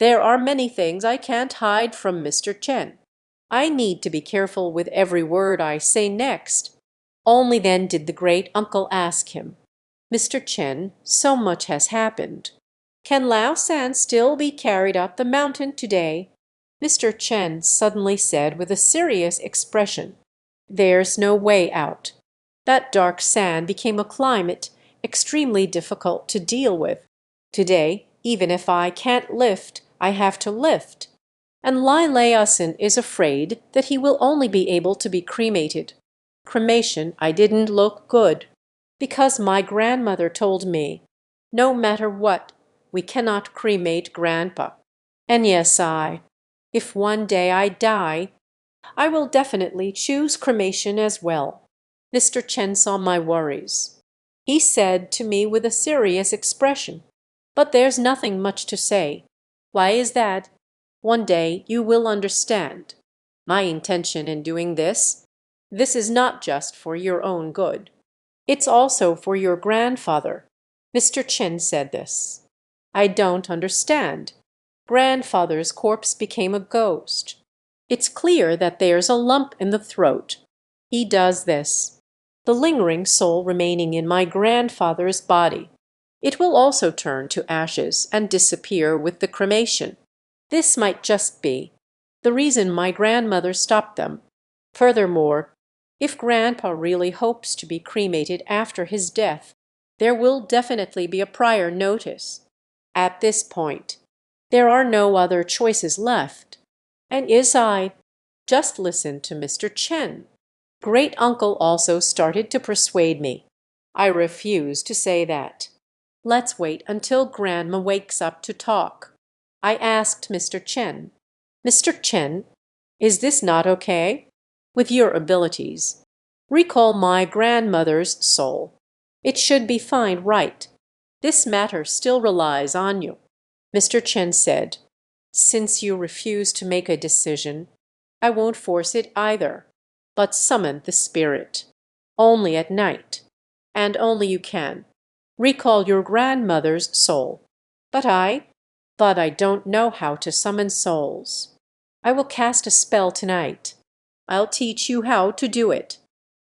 There are many things I can't hide from Mr. Chen. I need to be careful with every word I say next." Only then did the great uncle ask him, "Mr. Chen, so much has happened. Can Lao San still be carried up the mountain today?" Mr. Chen suddenly said with a serious expression, "There's no way out. That dark sand became a climate extremely difficult to deal with. Today, even if I can't lift, I have to lift. And Lai Laosin is afraid that he will only be able to be cremated. Cremation I didn't look good, because my grandmother told me, no matter what, we cannot cremate grandpa. And yes, if one day I die, I will definitely choose cremation as well." Mr. Chen saw my worries. He said to me with a serious expression, "But there's nothing much to say. Why is that? One day you will understand. My intention in doing this is not just for your own good. It's also for your grandfather." Mr. Chen said this. "I don't understand. Grandfather's corpse became a ghost. It's clear that there's a lump in the throat. He does this. The lingering soul remaining in my grandfather's body. It will also turn to ashes and disappear with the cremation. This might just be the reason my grandmother stopped them. Furthermore, if Grandpa really hopes to be cremated after his death, there will definitely be a prior notice. At this point, there are no other choices left. And just listen to Mr. Chen." Great uncle also started to persuade me. I refuse to say that. Let's wait until Grandma wakes up to talk. I asked Mr. Chen, "Mr. Chen, is this not okay? With your abilities, recall my grandmother's soul. It should be fine, right? This matter still relies on you." Mr. Chen said, "Since you refuse to make a decision, I won't force it either, but summon the spirit. Only at night, and only you can. Recall your grandmother's soul. But I don't know how to summon souls. I will cast a spell tonight. I'll teach you how to do it.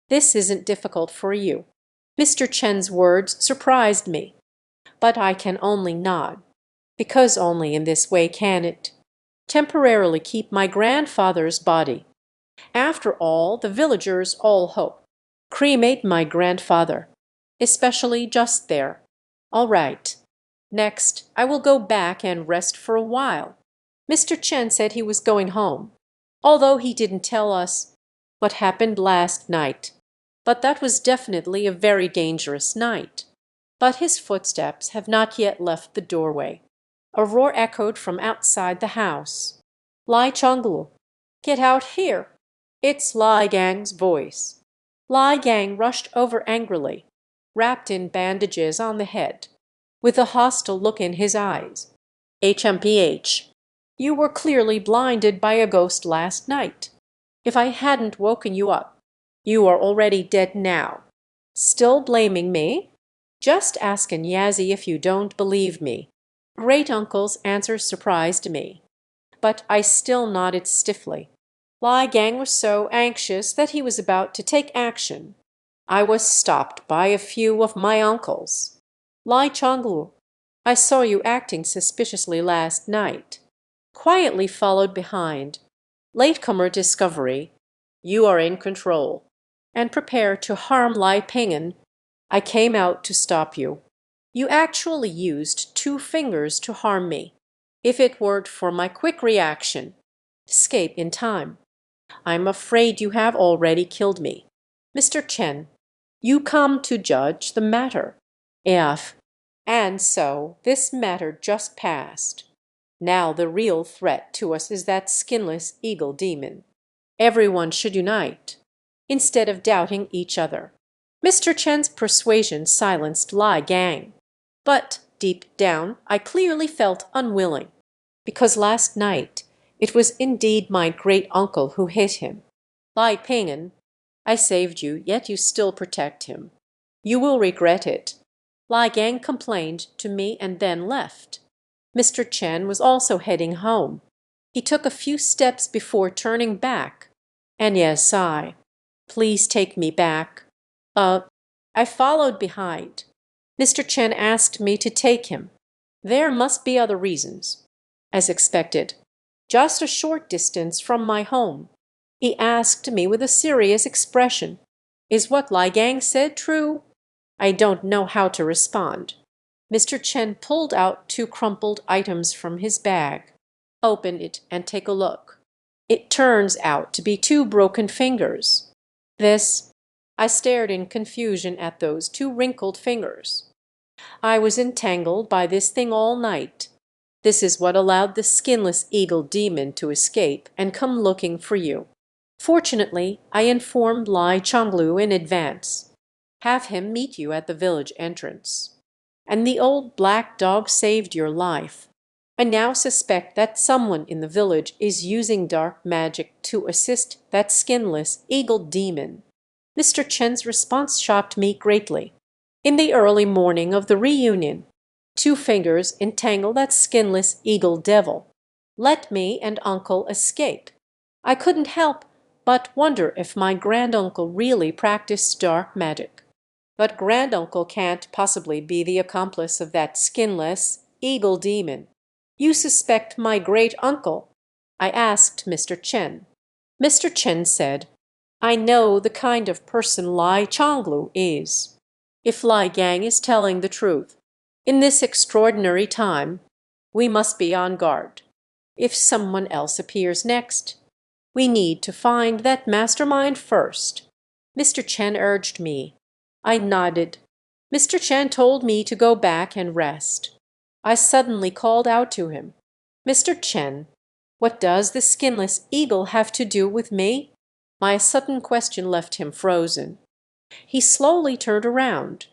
This isn't difficult for you." Mr. Chen's words surprised me, but I can only nod, because only in this way can it temporarily keep my grandfather's body. After all, the villagers all hope. Cremate my grandfather, especially just there. All right. Next, I will go back and rest for a while. Mr. Chen said he was going home, although he didn't tell us what happened last night. But that was definitely a very dangerous night. But his footsteps have not yet left the doorway. A roar echoed from outside the house. "Lai Chonglu, get out here!" It's Lai Gang's voice. Lai Gang rushed over angrily, wrapped in bandages on the head, with a hostile look in his eyes. "HMPH, you were clearly blinded by a ghost last night. If I hadn't woken you up, you are already dead now. Still blaming me? Just ask Xiangxi if you don't believe me." Great uncle's answer surprised me, but I still nodded stiffly. Lai Gang was so anxious that he was about to take action. I was stopped by a few of my uncles. "Lai Chonglu, I saw you acting suspiciously last night." Quietly followed behind, "Latecomer discovery, you are in control, and prepare to harm Lai Ping'an. I came out to stop you. You actually used 2 fingers to harm me. If it weren't for my quick reaction, escape in time, I'm afraid you have already killed me. Mr. Chen, you come to judge the matter. If. And so this matter just passed. Now the real threat to us is that skinless eagle demon. Everyone should unite, instead of doubting each other." Mr. Chen's persuasion silenced Lai Gang. But deep down I clearly felt unwilling, because last night it was indeed my great-uncle who hit him. "Lai Ping'an, I saved you, yet you still protect him. You will regret it." Lai Gang complained to me and then left. Mr. Chen was also heading home. He took a few steps before turning back. And yes, please take me back. Uh, I followed behind. Mr. Chen asked me to take him. There must be other reasons. As expected, just a short distance from my home, he asked me with a serious expression, "Is what Xiangxi said true?" I don't know how to respond. Mr. Chen pulled out two crumpled items from his bag. "Open it and take a look." It turns out to be two broken fingers. This, I stared in confusion at those two wrinkled fingers. I was entangled by this thing all night. This is what allowed the skinless eagle demon to escape and come looking for you. Fortunately, I informed Lai Chonglu in advance. Have him meet you at the village entrance. And the old black dog saved your life. I now suspect that someone in the village is using dark magic to assist that skinless eagle demon. Mr. Chen's response shocked me greatly. In the early morning of the reunion, two fingers entangle that skinless eagle devil. Let me and uncle escape. I couldn't help but wonder if my granduncle really practiced dark magic. But granduncle can't possibly be the accomplice of that skinless eagle demon. You suspect my great-uncle? I asked Mr. Chen. Mr. Chen said, "I know the kind of person Lai Chonglu is. If Lai Gang is telling the truth, in this extraordinary time, we must be on guard. If someone else appears next, we need to find that mastermind first." Mr. Chen urged me. I nodded. Mr. Chen told me to go back and rest. I suddenly called out to him, "Mr. Chen, what does the skinless eagle have to do with me?" My sudden question left him frozen. He slowly turned around,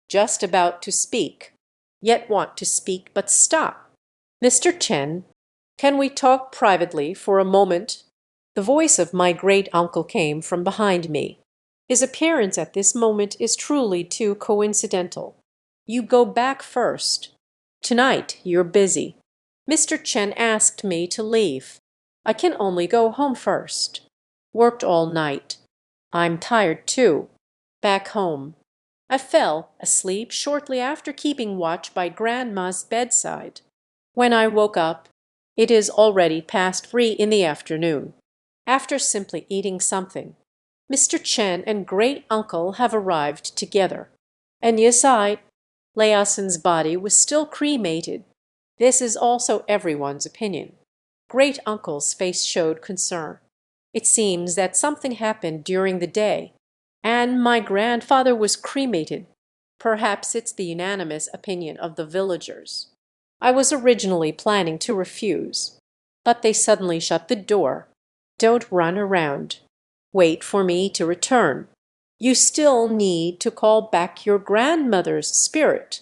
just about to speak, yet want to speak but stop. "Mr. Chen, can we talk privately for a moment?" The voice of my great-uncle came from behind me. His appearance at this moment is truly too coincidental. You go back first. Tonight you're busy. Mr. Chen asked me to leave. I can only go home first. Worked all night. I'm tired too. Back home. I fell asleep shortly after keeping watch by Grandma's bedside. When I woke up, it is already past 3 in the afternoon. After simply eating something, Mr. Chen and great-uncle have arrived together. And Yesai, Laosen's body was still cremated. This is also everyone's opinion. Great-uncle's face showed concern. It seems that something happened during the day, and my grandfather was cremated. Perhaps it's the unanimous opinion of the villagers. I was originally planning to refuse, but they suddenly shut the door. Don't run around. Wait for me to return. You still need to call back your grandmother's spirit.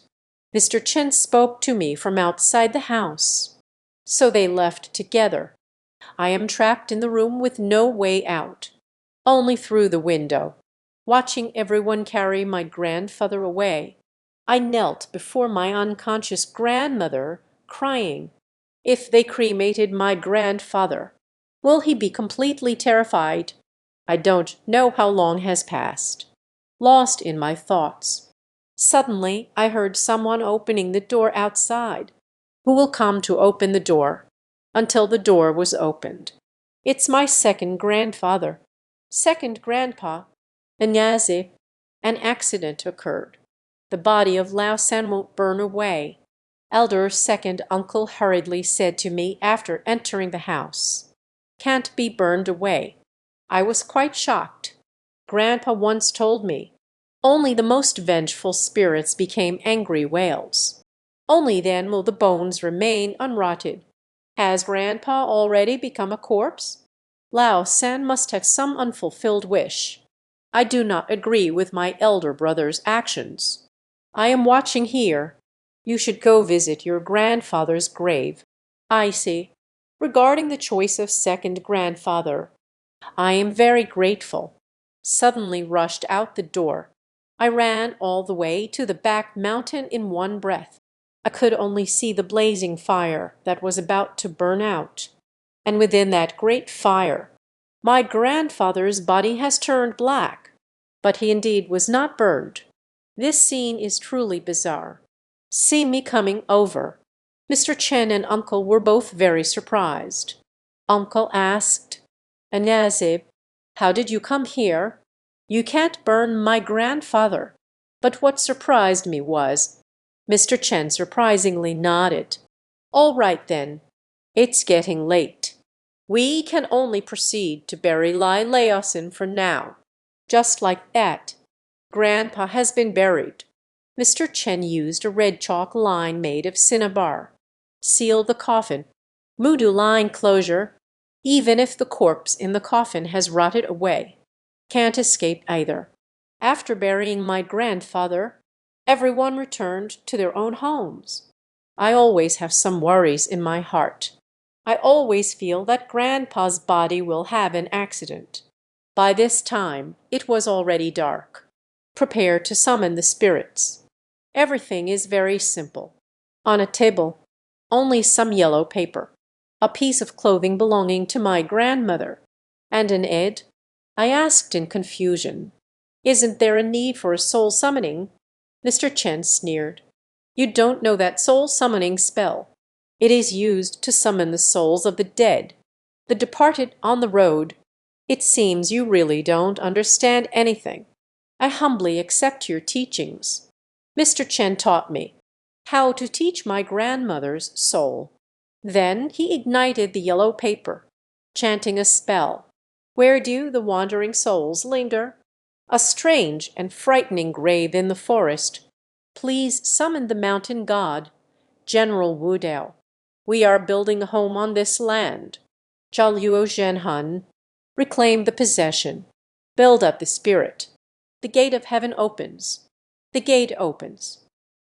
Mr. Chen spoke to me from outside the house. So they left together. I am trapped in the room with no way out, only through the window, watching everyone carry my grandfather away. I knelt before my unconscious grandmother, crying, "If they cremated my grandfather, will he be completely terrified?" I don't know how long has passed. Lost in my thoughts. Suddenly I heard someone opening the door outside. Who will come to open the door? Until the door was opened. It's my second grandfather. Second grandpa. Xiangxi. An accident occurred. The body of Lao San won't burn away. Elder second uncle hurriedly said to me after entering the house. Can't be burned away. I was quite shocked. Grandpa once told me, only the most vengeful spirits became angry whales. Only then will the bones remain unrotted. Has Grandpa already become a corpse? Lao San must have some unfulfilled wish. I do not agree with my elder brother's actions. I am watching here. You should go visit your grandfather's grave. I see. Regarding the choice of second grandfather, I am very grateful. Suddenly rushed out the door. I ran all the way to the back mountain in one breath. I could only see the blazing fire that was about to burn out. And within that great fire, my grandfather's body has turned black. But he indeed was not burned. This scene is truly bizarre. See me coming over. Mr. Chen and uncle were both very surprised. Uncle asked, "Anazib, how did you come here? You can't burn my grandfather." But what surprised me was, Mr. Chen surprisingly nodded. "All right then. It's getting late. We can only proceed to bury Lai Laosin for now." Just like that, Grandpa has been buried. Mr. Chen used a red chalk line made of cinnabar. Seal the coffin. Mudu line closure, even if the corpse in the coffin has rotted away. Can't escape either. After burying my grandfather, everyone returned to their own homes. I always have some worries in my heart. I always feel that Grandpa's body will have an accident. By this time, it was already dark. Prepare to summon the spirits. Everything is very simple. On a table, only some yellow paper, a piece of clothing belonging to my grandmother, and an ed. I asked in confusion, "Isn't there a need for a soul summoning?" Mr. Chen sneered. "You don't know that soul summoning spell. It is used to summon the souls of the dead, the departed on the road. It seems you really don't understand anything. I humbly accept your teachings." Mr. Chen taught me how to teach my grandmother's soul. Then he ignited the yellow paper, chanting a spell. "Where do the wandering souls linger? A strange and frightening grave in the forest. Please summon the mountain god, General Wudao. We are building a home on this land. Zhaoluo Zhenhan, reclaim the possession. Build up the spirit. The gate of heaven opens. The gate opens.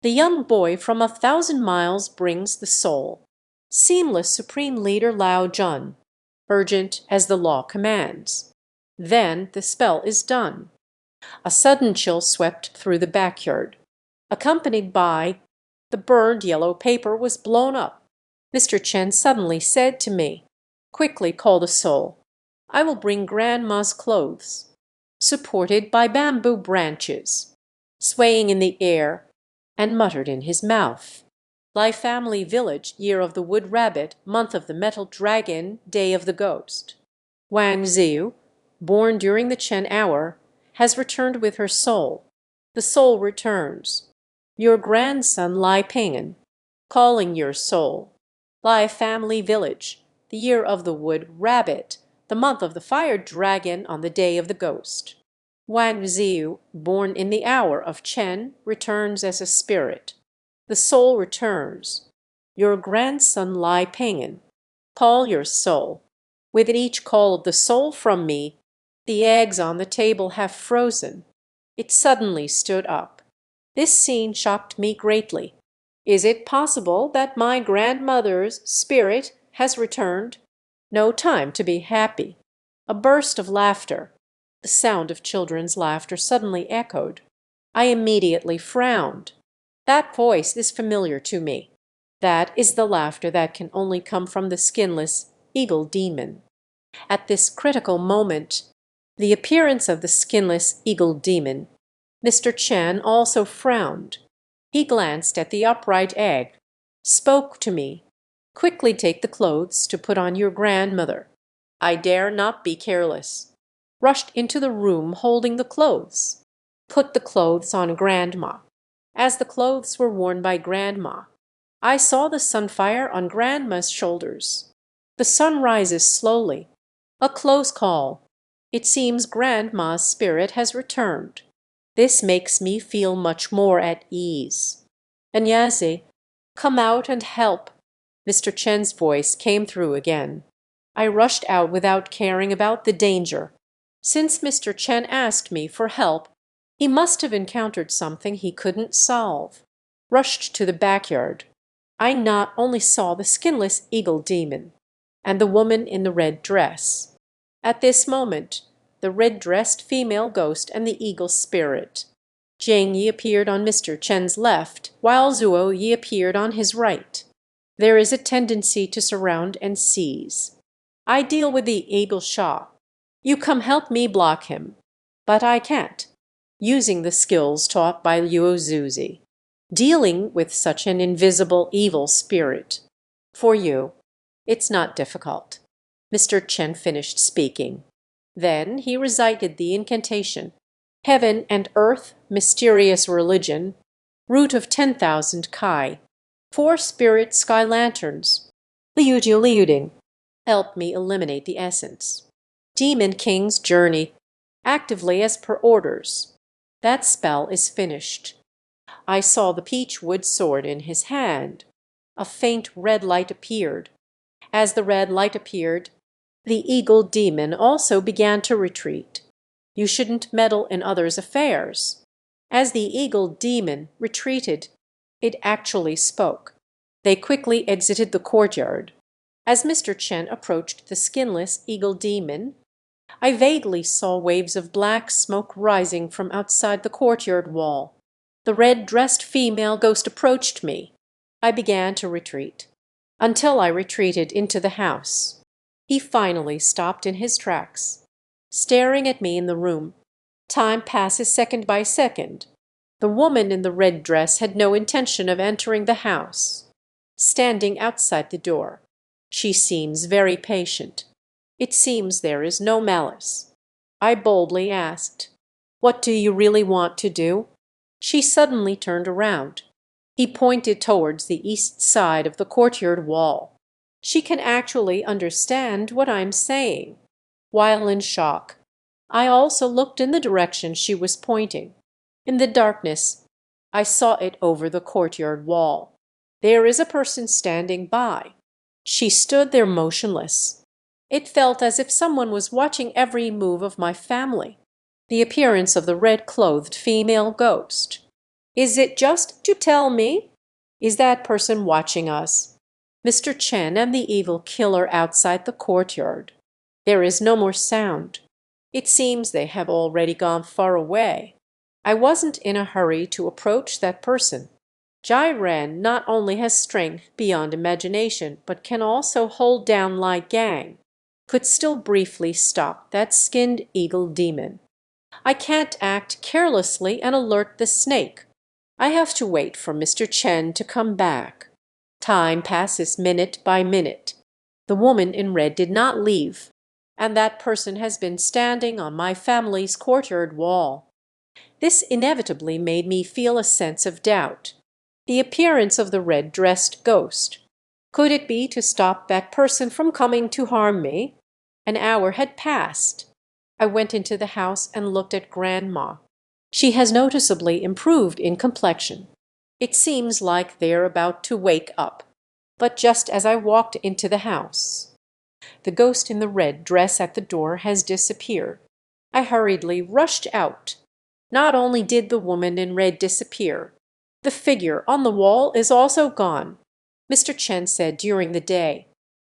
The young boy from 1,000 miles brings the soul. Seamless Supreme Leader Lao Jun, urgent as the law commands." Then the spell is done. A sudden chill swept through the backyard, accompanied by the burned yellow paper was blown up. Mr. Chen suddenly said to me, "Quickly call the soul. I will bring Grandma's clothes." Supported by bamboo branches, swaying in the air, and muttered in his mouth, "Lai family village, year of the wood rabbit, month of the metal dragon, day of the ghost. Wang Ziyu, born during the Chen hour, has returned with her soul. The soul returns. Your grandson Lai Ping'an, calling your soul. Lai family village, the year of the wood rabbit, the month of the fire dragon, on the day of the ghost. Wang Ziyu, born in the hour of Chen, returns as a spirit. The soul returns. Your grandson Lai Ping'an, call your soul. With each call of the soul from me, the eggs on the table have frozen." It suddenly stood up. This scene shocked me greatly. Is it possible that my grandmother's spirit has returned? No time to be happy. A burst of laughter. The sound of children's laughter suddenly echoed. I immediately frowned. That voice is familiar to me. That is the laughter that can only come from the skinless eagle demon. At this critical moment, the appearance of the skinless eagle demon, Mr. Chen also frowned. He glanced at the upright egg, spoke to me. "Quickly take the clothes to put on your grandmother." I dare not be careless. Rushed into the room holding the clothes. Put the clothes on Grandma. As the clothes were worn by Grandma, I saw the sunfire on Grandma's shoulders. The sun rises slowly. A close call. It seems Grandma's spirit has returned. This makes me feel much more at ease. "Xiangxi, come out and help." Mr. Chen's voice came through again. I rushed out without caring about the danger. Since Mr. Chen asked me for help, he must have encountered something he couldn't solve. Rushed to the backyard. I not only saw the skinless eagle demon, and the woman in the red dress. At this moment, the red-dressed female ghost and the eagle spirit. Xiangxi appeared on Mr. Chen's left, while Zuo Yi appeared on his right. There is a tendency to surround and seize. I deal with the Eagle Shah. You come help me block him. But I can't, using the skills taught by Liu Zuzi, dealing with such an invisible evil spirit. For you, it's not difficult. Mr. Chen finished speaking. Then he recited the incantation. Heaven and earth, mysterious religion, root of 10,000 kai, 4 spirit sky lanterns, liujiu liuding, help me eliminate the essence. Demon King's journey, actively as per orders. That spell is finished. I saw the peach wood sword in his hand. A faint red light appeared. As the red light appeared, the eagle demon also began to retreat. You shouldn't meddle in others' affairs. As the eagle demon retreated, it actually spoke. They quickly exited the courtyard. As Mr. Chen approached the skinless eagle demon, I vaguely saw waves of black smoke rising from outside the courtyard wall. The red-dressed female ghost approached me. I began to retreat, until I retreated into the house. He finally stopped in his tracks, staring at me in the room. Time passes second by second. The woman in the red dress had no intention of entering the house. Standing outside the door, she seems very patient. It seems there is no malice. I boldly asked, "What do you really want to do?" She suddenly turned around. He pointed towards the east side of the courtyard wall. She can actually understand what I'm saying. While in shock, I also looked in the direction she was pointing. In the darkness, I saw it over the courtyard wall. There is a person standing by. She stood there motionless. It felt as if someone was watching every move of my family. The appearance of the red-clothed female ghost. Is it just to tell me? Is that person watching us? Mr. Chen and the evil killer outside the courtyard. There is no more sound. It seems they have already gone far away. I wasn't in a hurry to approach that person. Jai Ren not only has strength beyond imagination, but can also hold down Lai Gang, could still briefly stop that skinned eagle demon. I can't act carelessly and alert the snake. I have to wait for Mr. Chen to come back. Time passes minute by minute. The woman in red did not leave, and that person has been standing on my family's courtyard wall. This inevitably made me feel a sense of doubt. The appearance of the red-dressed ghost. Could it be to stop that person from coming to harm me? An hour had passed. I went into the house and looked at Grandma. She has noticeably improved in complexion. It seems like they're about to wake up. But just as I walked into the house, the ghost in the red dress at the door has disappeared. I hurriedly rushed out. Not only did the woman in red disappear, the figure on the wall is also gone. Mr. Chen said during the day,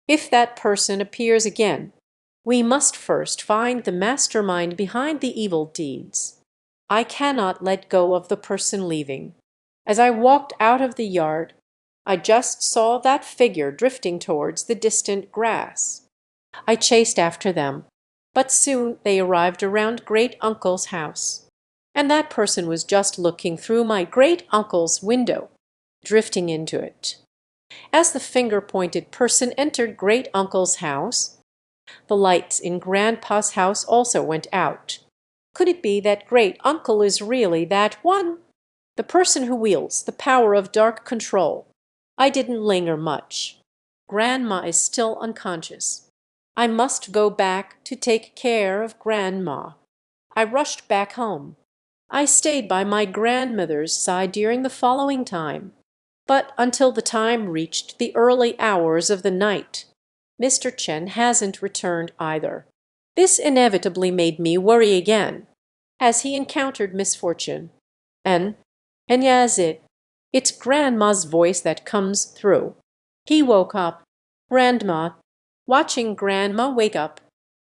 "If that person appears again, we must first find the mastermind behind the evil deeds." I cannot let go of the person leaving. As I walked out of the yard, I just saw that figure drifting towards the distant grass. I chased after them, but soon they arrived around great-uncle's house. And that person was just looking through my great-uncle's window, drifting into it. As the finger-pointed person entered great-uncle's house, the lights in Grandpa's house also went out. Could it be that great-uncle is really that one? The person who wields the power of dark control. I didn't linger much. Grandma is still unconscious. I must go back to take care of Grandma. I rushed back home. I stayed by my grandmother's side during the following time, but until the time reached the early hours of the night. Mr. Chen hasn't returned either. This inevitably made me worry again. Has he encountered misfortune? And yes, it's Grandma's voice that comes through. He woke up. Grandma. Watching Grandma wake up.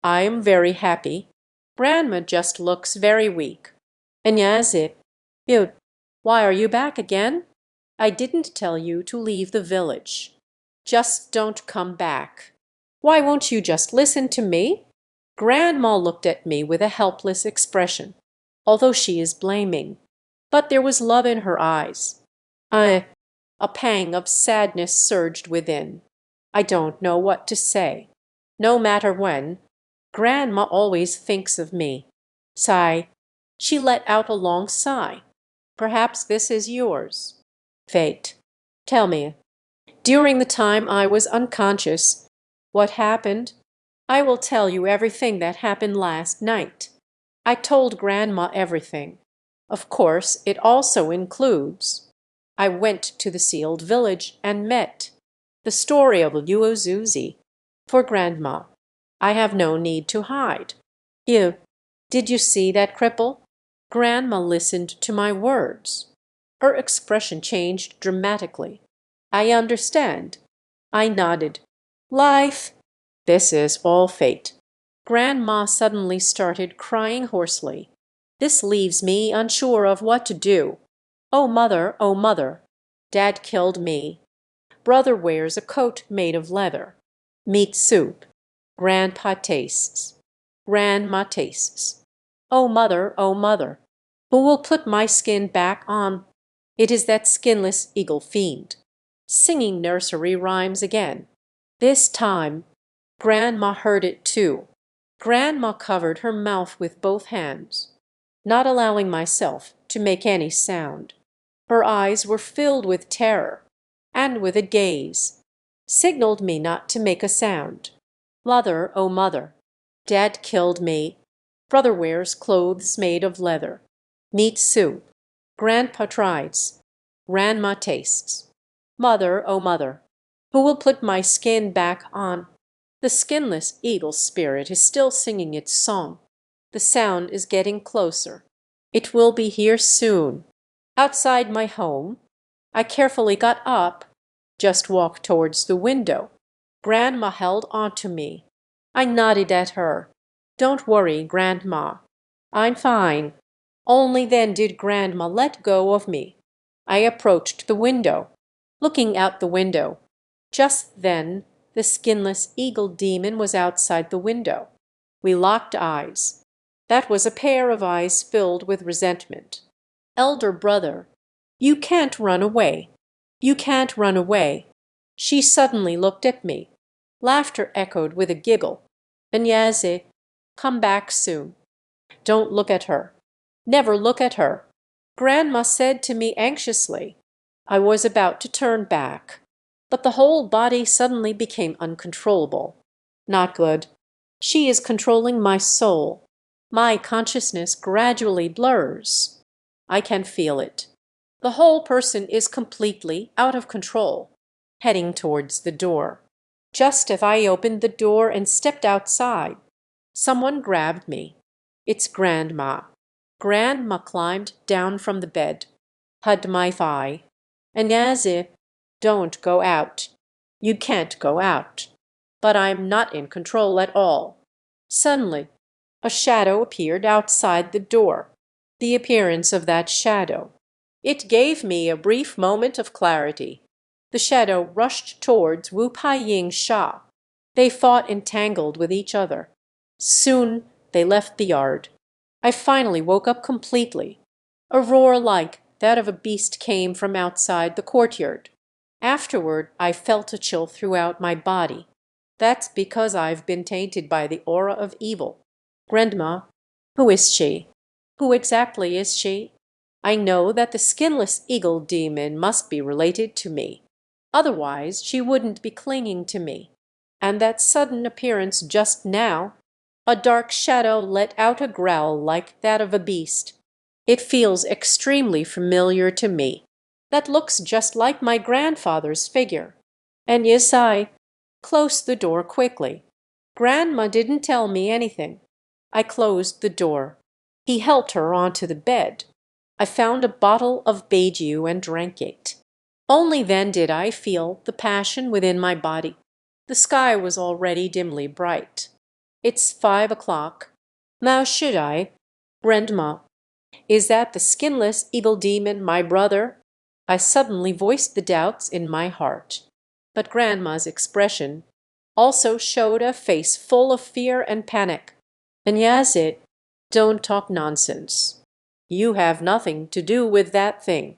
I am very happy. Grandma just looks very weak. And yes, You, why are you back again? I didn't tell you to leave the village. Just don't come back. Why won't you just listen to me? Grandma looked at me with a helpless expression, although she is blaming. But there was love in her eyes. I, a pang of sadness surged within. I don't know what to say. No matter when, Grandma always thinks of me. Sigh. She let out a long sigh. Perhaps this is yours. Fate. Tell me, during the time I was unconscious, what happened? I will tell you everything that happened last night. I told Grandma everything. Of course, it also includes. I went to the sealed village and met. The story of Luo Zuzi. For Grandma. I have no need to hide. You, did you see that cripple? Grandma listened to my words. Her expression changed dramatically. I understand. I nodded. Life. This is all fate. Grandma suddenly started crying hoarsely. This leaves me unsure of what to do. Oh, mother, oh, mother. Dad killed me. Brother wears a coat made of leather. Meat soup. Grandpa tastes. Grandma tastes. Oh, mother, oh, mother. Who will put my skin back on? It is that skinless eagle fiend. Singing nursery rhymes again. This time, Grandma heard it too. Grandma covered her mouth with both hands, not allowing myself to make any sound. Her eyes were filled with terror, and with a gaze, signaled me not to make a sound. Mother, oh mother, Dad killed me. Brother wears clothes made of leather. Meat soup. Grandpa tries. Grandma tastes. Mother, oh mother, who will put my skin back on? The skinless eagle spirit is still singing its song. The sound is getting closer. It will be here soon. Outside my home, I carefully got up, just walked towards the window. Grandma held on to me. I nodded at her. Don't worry, Grandma. I'm fine. Only then did Grandma let go of me. I approached the window, looking out the window. Just then, the skinless eagle demon was outside the window. We locked eyes. That was a pair of eyes filled with resentment. Elder brother, you can't run away. You can't run away. She suddenly looked at me. Laughter echoed with a giggle. Xiangxi, come back soon. Don't look at her. Never look at her. Grandma said to me anxiously. I was about to turn back, but the whole body suddenly became uncontrollable. Not good. She is controlling my soul. My consciousness gradually blurs. I can feel it. The whole person is completely out of control, heading towards the door. Just as I opened the door and stepped outside, someone grabbed me. It's Grandma. Grandma climbed down from the bed, hugged my thigh, and as if, don't go out. You can't go out. But I'm not in control at all. Suddenly, a shadow appeared outside the door. The appearance of that shadow. It gave me a brief moment of clarity. The shadow rushed towards Wu Paiying Sha. They fought entangled with each other. Soon they left the yard. I finally woke up completely. A roar like that of a beast came from outside the courtyard. Afterward, I felt a chill throughout my body. That's because I've been tainted by the aura of evil. Grandma, who is she? Who exactly is she? I know that the skinless eagle demon must be related to me. Otherwise, she wouldn't be clinging to me. And that sudden appearance just now, a dark shadow let out a growl like that of a beast. It feels extremely familiar to me. That looks just like my grandfather's figure. And yes, I closed the door quickly. Grandma didn't tell me anything. I closed the door. He helped her onto the bed. I found a bottle of beijiu and drank it. Only then did I feel the passion within my body. The sky was already dimly bright. It's 5 o'clock. Now should I? Grandma, Is that the skinless evil demon my brother? I suddenly voiced the doubts in my heart. But Grandma's expression also showed a face full of fear and panic. And Yazid, don't talk nonsense. You have nothing to do with that thing.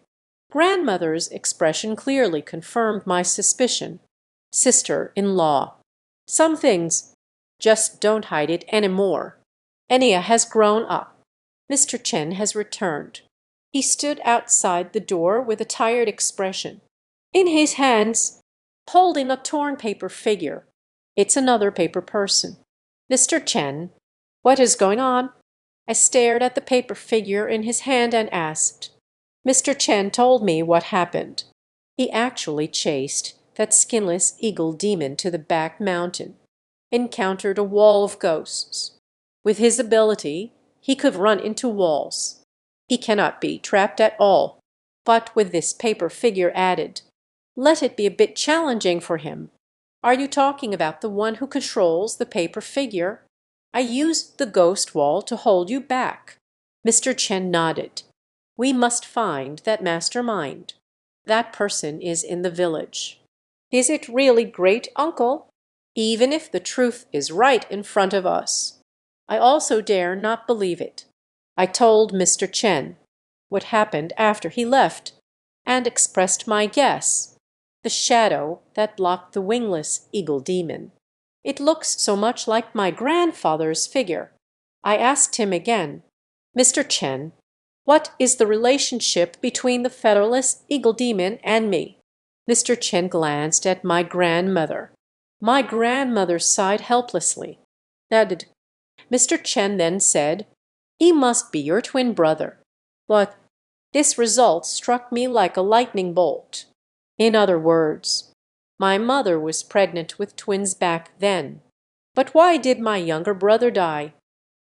Grandmother's expression clearly confirmed my suspicion. Sister-in-law. Some things just don't hide it any more. Enya has grown up. Mr. Chen has returned. He stood outside the door with a tired expression. In his hands, holding a torn paper figure. It's another paper person. Mr. Chen, what is going on? I stared at the paper figure in his hand and asked. Mr. Chen told me what happened. He actually chased that skinless eagle demon to the back mountain, encountered a wall of ghosts. With his ability, he could run into walls. He cannot be trapped at all. But with this paper figure added, let it be a bit challenging for him. Are you talking about the one who controls the paper figure? I used the ghost wall to hold you back. Mr. Chen nodded. We must find that mastermind. That person is in the village. Is it really great uncle? Even if the truth is right in front of us. I also dare not believe it. I told Mr. Chen what happened after he left and expressed my guess. The shadow that blocked the wingless eagle demon. It looks so much like my grandfather's figure. I asked him again, Mr. Chen, what is the relationship between the featherless eagle demon and me? Mr. Chen glanced at my grandmother. My grandmother sighed helplessly. Nodded. Mr. Chen then said, he must be your twin brother. What? This result struck me like a lightning bolt. In other words, my mother was pregnant with twins back then. But why did my younger brother die?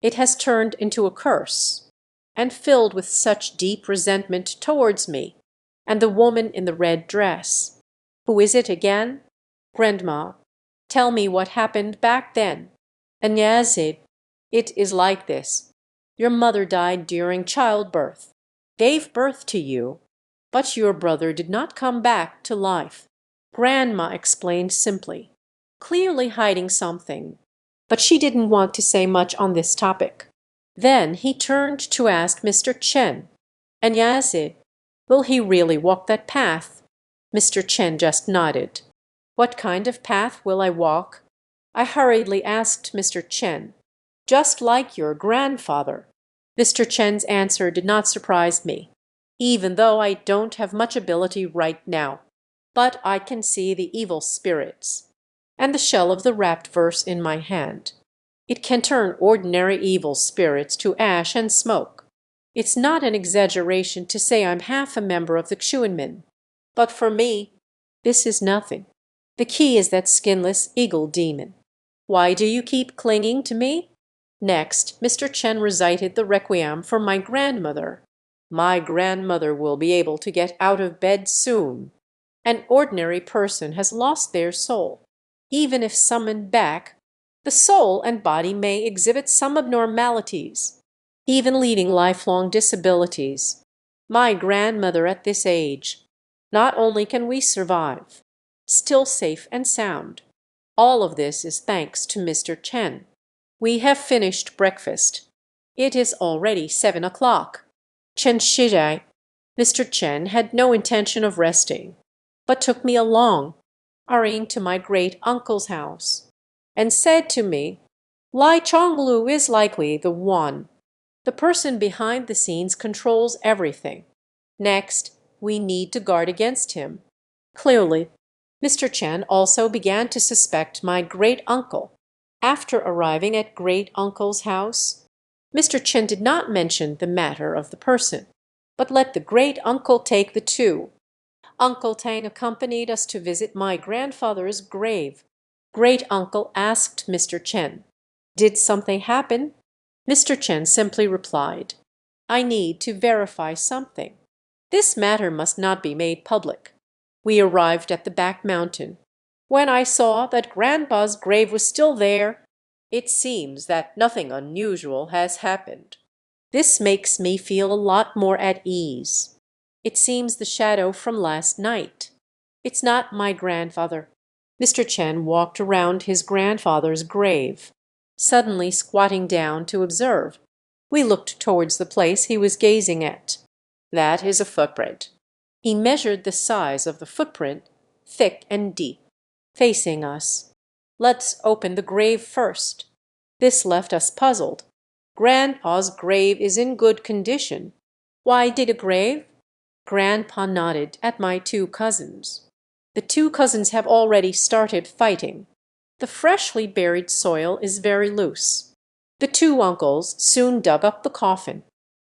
It has turned into a curse, and filled with such deep resentment towards me, and the woman in the red dress. Who is it again? Grandma, tell me what happened back then. And Yazid, it is like this. Your mother died during childbirth, gave birth to you, but your brother did not come back to life. Grandma explained simply, clearly hiding something, but she didn't want to say much on this topic. Then he turned to ask Mr. Chen, and Yazid, will he really walk that path? Mr. Chen just nodded. What kind of path will I walk? I hurriedly asked Mr. Chen. Just like your grandfather. Mr. Chen's answer did not surprise me, even though I don't have much ability right now. But I can see the evil spirits, and the shell of the wrapped verse in my hand. It can turn ordinary evil spirits to ash and smoke. It's not an exaggeration to say I'm half a member of the Xuanmin. But for me, this is nothing. The key is that skinless eagle demon. Why do you keep clinging to me? Next, Mr. Chen recited the requiem for my grandmother. My grandmother will be able to get out of bed soon. An ordinary person has lost their soul. Even if summoned back, the soul and body may exhibit some abnormalities, even leading lifelong disabilities. My grandmother at this age, not only can we survive, still safe and sound. All of this is thanks to Mr. Chen. We have finished breakfast. It is already 7 o'clock. Chen Shizai, Mr. Chen had no intention of resting, but took me along, hurrying to my great-uncle's house, and said to me, Lai Chonglu is likely the one. The person behind the scenes controls everything. Next, we need to guard against him. Clearly, Mr. Chen also began to suspect my great-uncle. After arriving at great-uncle's house, Mr. Chen did not mention the matter of the person, but let the great-uncle take the two. Uncle Tang accompanied us to visit my grandfather's grave. Great-uncle asked Mr. Chen, did something happen? Mr. Chen simply replied, I need to verify something. This matter must not be made public. We arrived at the back mountain. When I saw that Grandpa's grave was still there, it seems that nothing unusual has happened. This makes me feel a lot more at ease. It seems the shadow from last night. It's not my grandfather." Mr. Chen walked around his grandfather's grave, suddenly squatting down to observe. We looked towards the place he was gazing at. "That is a footprint." He measured the size of the footprint, thick and deep, facing us. "Let's open the grave first." This left us puzzled. Grandpa's grave is in good condition. Why dig a grave? Grandpa nodded at my two cousins. "The two cousins have already started fighting. The freshly buried soil is very loose. The two uncles soon dug up the coffin.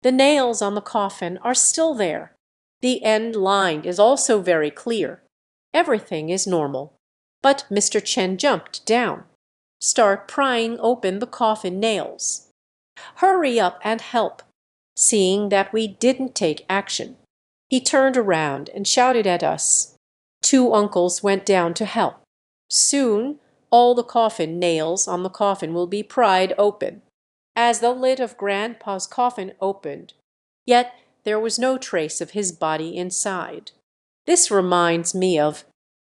The nails on the coffin are still there. The end line is also very clear. Everything is normal." But Mr. Chen jumped down. "Start prying open the coffin nails. Hurry up and help." Seeing that we didn't take action, he turned around and shouted at us. Two uncles went down to help. Soon all the coffin nails on the coffin will be pried open. As the lid of Grandpa's coffin opened, yet there was no trace of his body inside. This reminds me of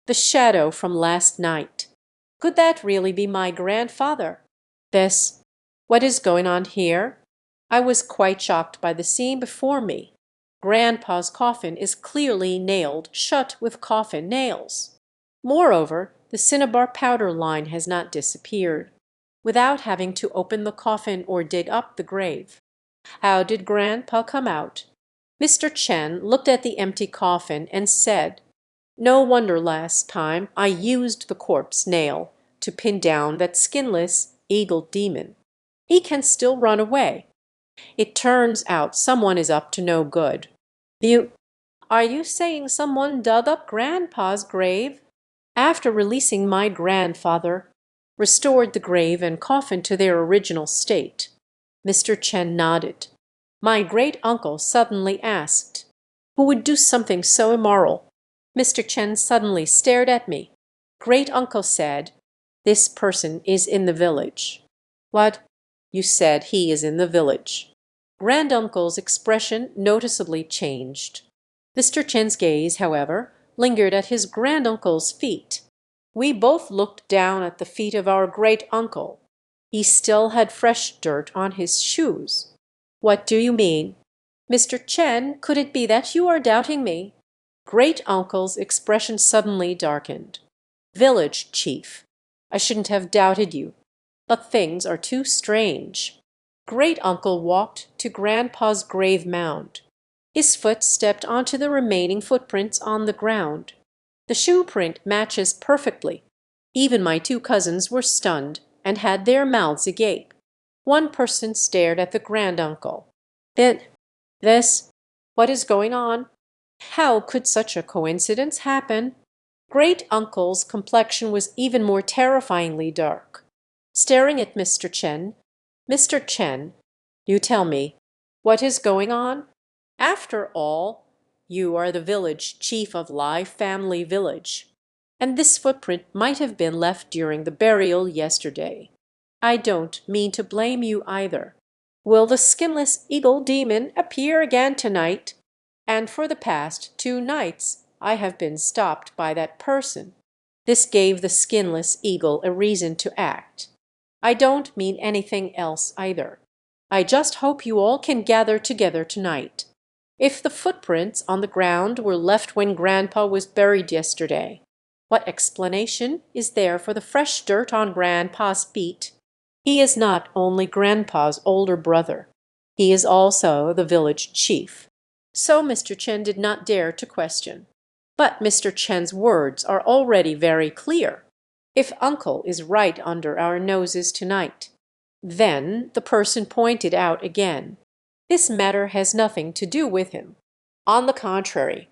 the shadow from last night. Could that really be my grandfather? What is going on here? I was quite shocked by the scene before me. Grandpa's coffin is clearly nailed shut with coffin nails. Moreover, the cinnabar powder line has not disappeared, without having to open the coffin or dig up the grave. How did Grandpa come out? Mr. Chen looked at the empty coffin and said, "No wonder last time I used the corpse nail to pin down that skinless eagle demon. He can still run away. It turns out someone is up to no good." "You Are you saying someone dug up Grandpa's grave?" "After releasing my grandfather, restored the grave and coffin to their original state." Mr. Chen nodded. "My great-uncle suddenly asked, 'Who would do something so immoral?' Mr. Chen suddenly stared at me. Great-uncle said, 'This person is in the village.'" "What? You said he is in the village." Granduncle's expression noticeably changed. Mr. Chen's gaze, however, lingered at his granduncle's feet. We both looked down at the feet of our great-uncle. He still had fresh dirt on his shoes. "What do you mean?" "Mr. Chen, could it be that you are doubting me?" Great-uncle's expression suddenly darkened. "Village chief, I shouldn't have doubted you, but things are too strange." Great-uncle walked to Grandpa's grave mound. His foot stepped onto the remaining footprints on the ground. The shoe print matches perfectly. Even my two cousins were stunned and had their mouths agape. One person stared at the granduncle. "Then, this, what is going on? How could such a coincidence happen?" Great-uncle's complexion was even more terrifyingly dark. Staring at Mr. Chen, "Mr. Chen, you tell me, what is going on? After all, you are the village chief of Lai family village, and this footprint might have been left during the burial yesterday. I don't mean to blame you either. Will the skinless eagle demon appear again tonight? And for the past 2 nights I have been stopped by that person." This gave the skinless eagle a reason to act. "I don't mean anything else either. I just hope you all can gather together tonight. If the footprints on the ground were left when Grandpa was buried yesterday, what explanation is there for the fresh dirt on Grandpa's feet? He is not only Grandpa's older brother, he is also the village chief." So Mr. Chen did not dare to question. But Mr. Chen's words are already very clear. If uncle is right under our noses tonight, then the person pointed out again, this matter has nothing to do with him. On the contrary,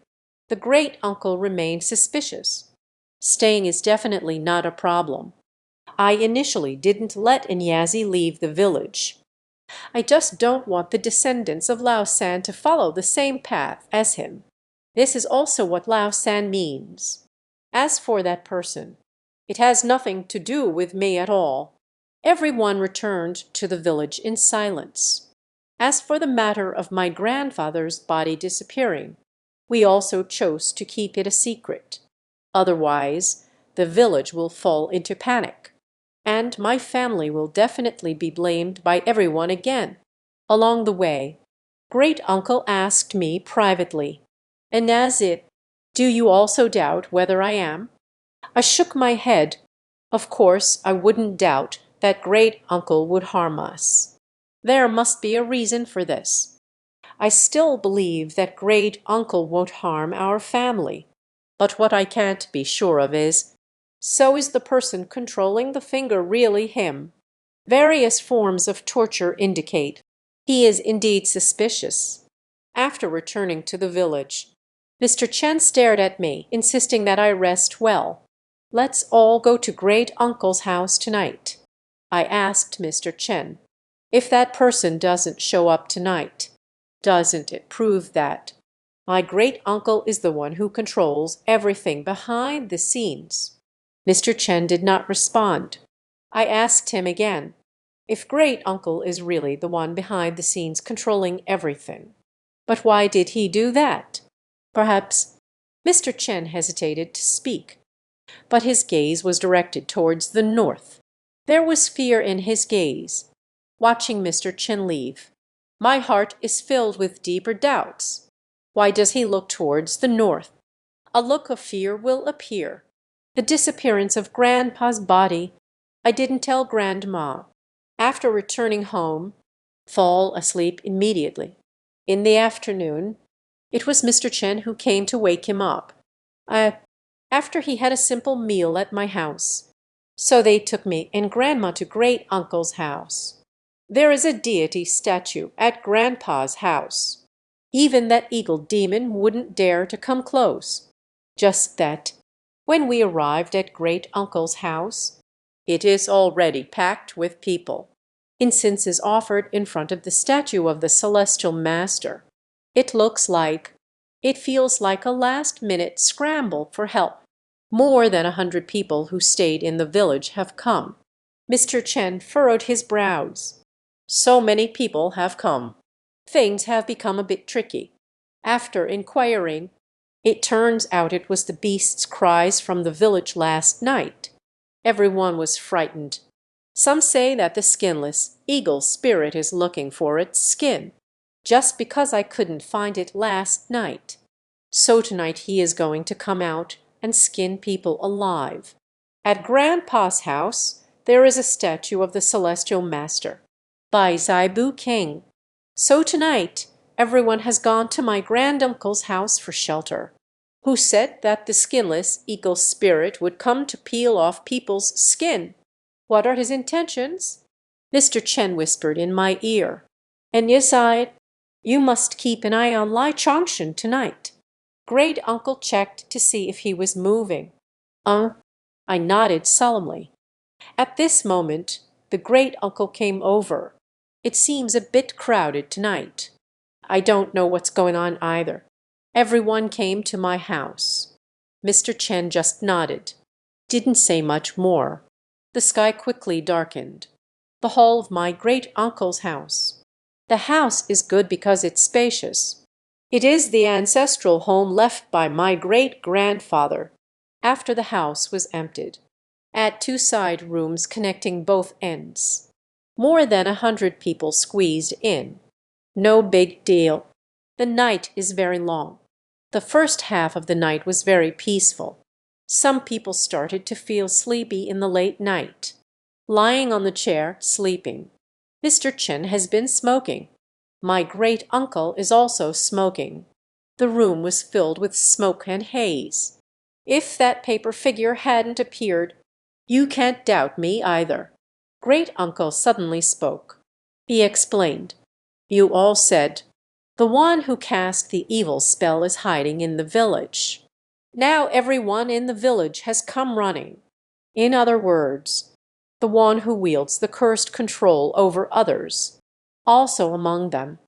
the great-uncle remained suspicious. Staying is definitely not a problem. I initially didn't let Xiangxi leave the village. I just don't want the descendants of Lao San to follow the same path as him. This is also what Lao San means. As for that person, it has nothing to do with me at all." Everyone returned to the village in silence. As for the matter of my grandfather's body disappearing, we also chose to keep it a secret. Otherwise, the village will fall into panic, and my family will definitely be blamed by everyone again. Along the way, great uncle asked me privately, "And as it, do you also doubt whether I am?" I shook my head. Of course, I wouldn't doubt that great uncle would harm us. There must be a reason for this. I still believe that great uncle won't harm our family. But what I can't be sure of is, so is the person controlling the finger really him? Various forms of torture indicate he is indeed suspicious. After returning to the village, Mr. Chen stared at me, insisting that I rest well. "Let's all go to great uncle's house tonight." I asked Mr. Chen, "If that person doesn't show up tonight, doesn't it prove that my great uncle is the one who controls everything behind the scenes?" Mr. Chen did not respond. I asked him again, if great uncle is really the one behind the scenes controlling everything. But why did he do that? Perhaps Mr. Chen hesitated to speak, but his gaze was directed towards the north. There was fear in his gaze. Watching Mr. Chen leave, my heart is filled with deeper doubts. Why does he look towards the north? A look of fear will appear. The disappearance of Grandpa's body. I didn't tell Grandma. After returning home, fall asleep immediately. In the afternoon, it was Mr. Chen who came to wake him up. After he had a simple meal at my house. So they took me and Grandma to great uncle's house. There is a deity statue at Grandpa's house. Even that eagle demon wouldn't dare to come close. Just that, when we arrived at great uncle's house, it is already packed with people. Incense is offered in front of the statue of the celestial master. It feels like a last-minute scramble for help. More than 100 people who stayed in the village have come. Mr. Chen furrowed his brows. So many people have come. Things have become a bit tricky. After inquiring, it turns out it was the beast's cries from the village last night. Everyone was frightened. Some say that the skinless eagle spirit is looking for its skin, just because I couldn't find it last night. So tonight he is going to come out and skin people alive. At Grandpa's house, there is a statue of the celestial master, by Zaibu King. So tonight, everyone has gone to my granduncle's house for shelter, who said that the skinless eagle spirit would come to peel off people's skin. What are his intentions? Mr. Chen whispered in my ear. And yes, you must keep an eye on Xiangxi tonight. Great uncle checked to see if he was moving. I nodded solemnly. At this moment, the great uncle came over. It seems a bit crowded tonight. I don't know what's going on either. Everyone came to my house. Mr. Chen just nodded. Didn't say much more. The sky quickly darkened. The hall of my great uncle's house. The house is good because it's spacious. It is the ancestral home left by my great-grandfather after the house was emptied. At 2 side rooms connecting both ends. More than 100 people squeezed in. No big deal. The night is very long. The first half of the night was very peaceful. Some people started to feel sleepy in the late night. Lying on the chair, sleeping. Mr. Chen has been smoking. My great uncle is also smoking. The room was filled with smoke and haze. If that paper figure hadn't appeared, you can't doubt me either. Great uncle suddenly spoke. He explained. You all said, the one who cast the evil spell is hiding in the village. Now everyone in the village has come running. In other words, the one who wields the cursed control over others, also among them.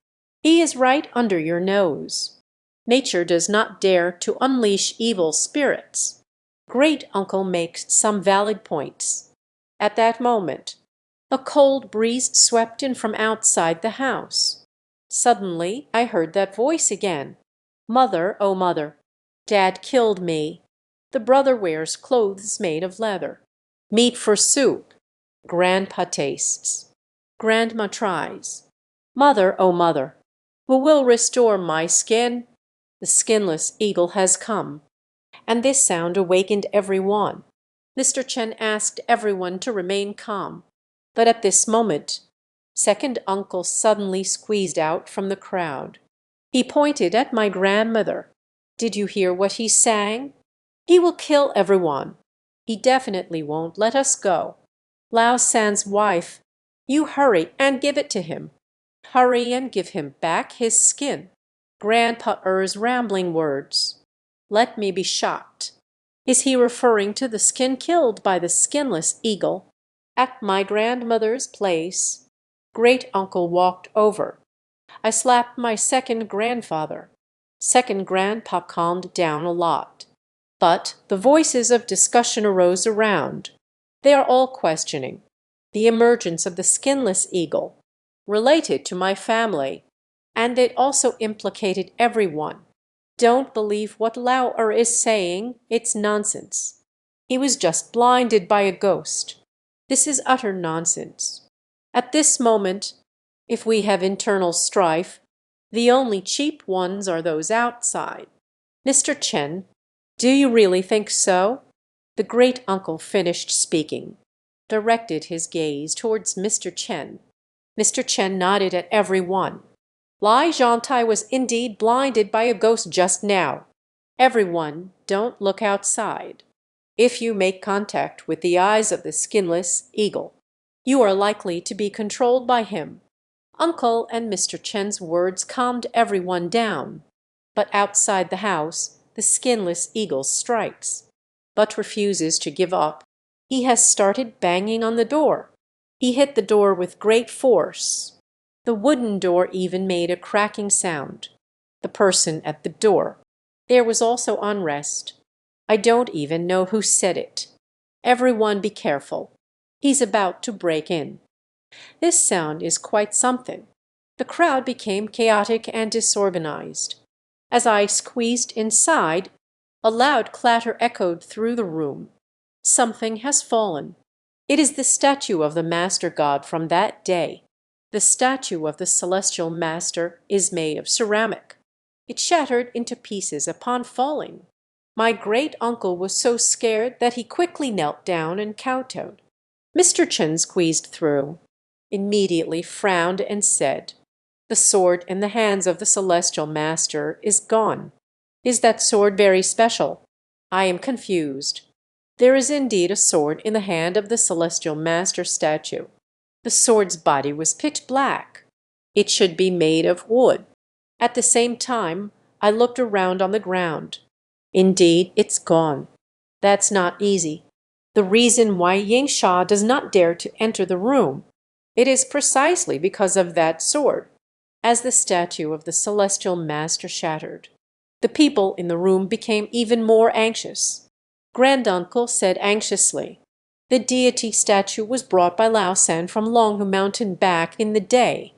He is right under your nose. Nature does not dare to unleash evil spirits. Great uncle makes some valid points. At that moment, a cold breeze swept in from outside the house. Suddenly I heard that voice again. Mother, oh mother, Dad killed me. The brother wears clothes made of leather. Meat for soup. Grandpa tastes. Grandma tries. Mother, oh mother, who will restore my skin? The skinless eagle has come. And this sound awakened every one. Mr. Chen asked everyone to remain calm. But at this moment, second uncle suddenly squeezed out from the crowd. He pointed at my grandmother. Did you hear what he sang? He will kill everyone. He definitely won't let us go. Lao San's wife, you hurry and give it to him. Hurry and give him back his skin. Grandpa Er's rambling words. Let me be shocked. Is he referring to the skin killed by the skinless eagle? At my grandmother's place, great uncle walked over. I slapped my second grandfather. Second grandpa calmed down a lot. But the voices of discussion arose around. They are all questioning the emergence of the skinless eagle, related to my family, and it also implicated everyone. Don't believe what Lao is saying, it's nonsense. He was just blinded by a ghost. This is utter nonsense. At this moment, if we have internal strife, the only cheap ones are those outside. Mr. Chen, do you really think so? The great uncle finished speaking, directed his gaze towards Mr. Chen. Mr. Chen nodded at every one. Lai Zhantai was indeed blinded by a ghost just now. Everyone, don't look outside. If you make contact with the eyes of the skinless eagle, you are likely to be controlled by him. Uncle and Mr. Chen's words calmed everyone down. But outside the house, the skinless eagle strikes, but refuses to give up. He has started banging on the door. He hit the door with great force. The wooden door even made a cracking sound. The person at the door. There was also unrest. I don't even know who said it. Everyone be careful. He's about to break in. This sound is quite something. The crowd became chaotic and disorganized. As I squeezed inside, a loud clatter echoed through the room. Something has fallen. It is the statue of the Master God from that day. The statue of the Celestial Master is made of ceramic. It shattered into pieces upon falling. My great uncle was so scared that he quickly knelt down and kowtowed. Mr. Chen squeezed through, immediately frowned and said, "The sword in the hands of the Celestial Master is gone. Is that sword very special? I am confused. There is indeed a sword in the hand of the Celestial Master statue. The sword's body was pitch black. It should be made of wood." At the same time, I looked around on the ground. Indeed, it's gone. That's not easy. The reason why Xiangxi does not dare to enter the room, it is precisely because of that sword. As the statue of the Celestial Master shattered, the people in the room became even more anxious. Granduncle said anxiously, "The deity statue was brought by Lao San from Longhu Mountain back in the day,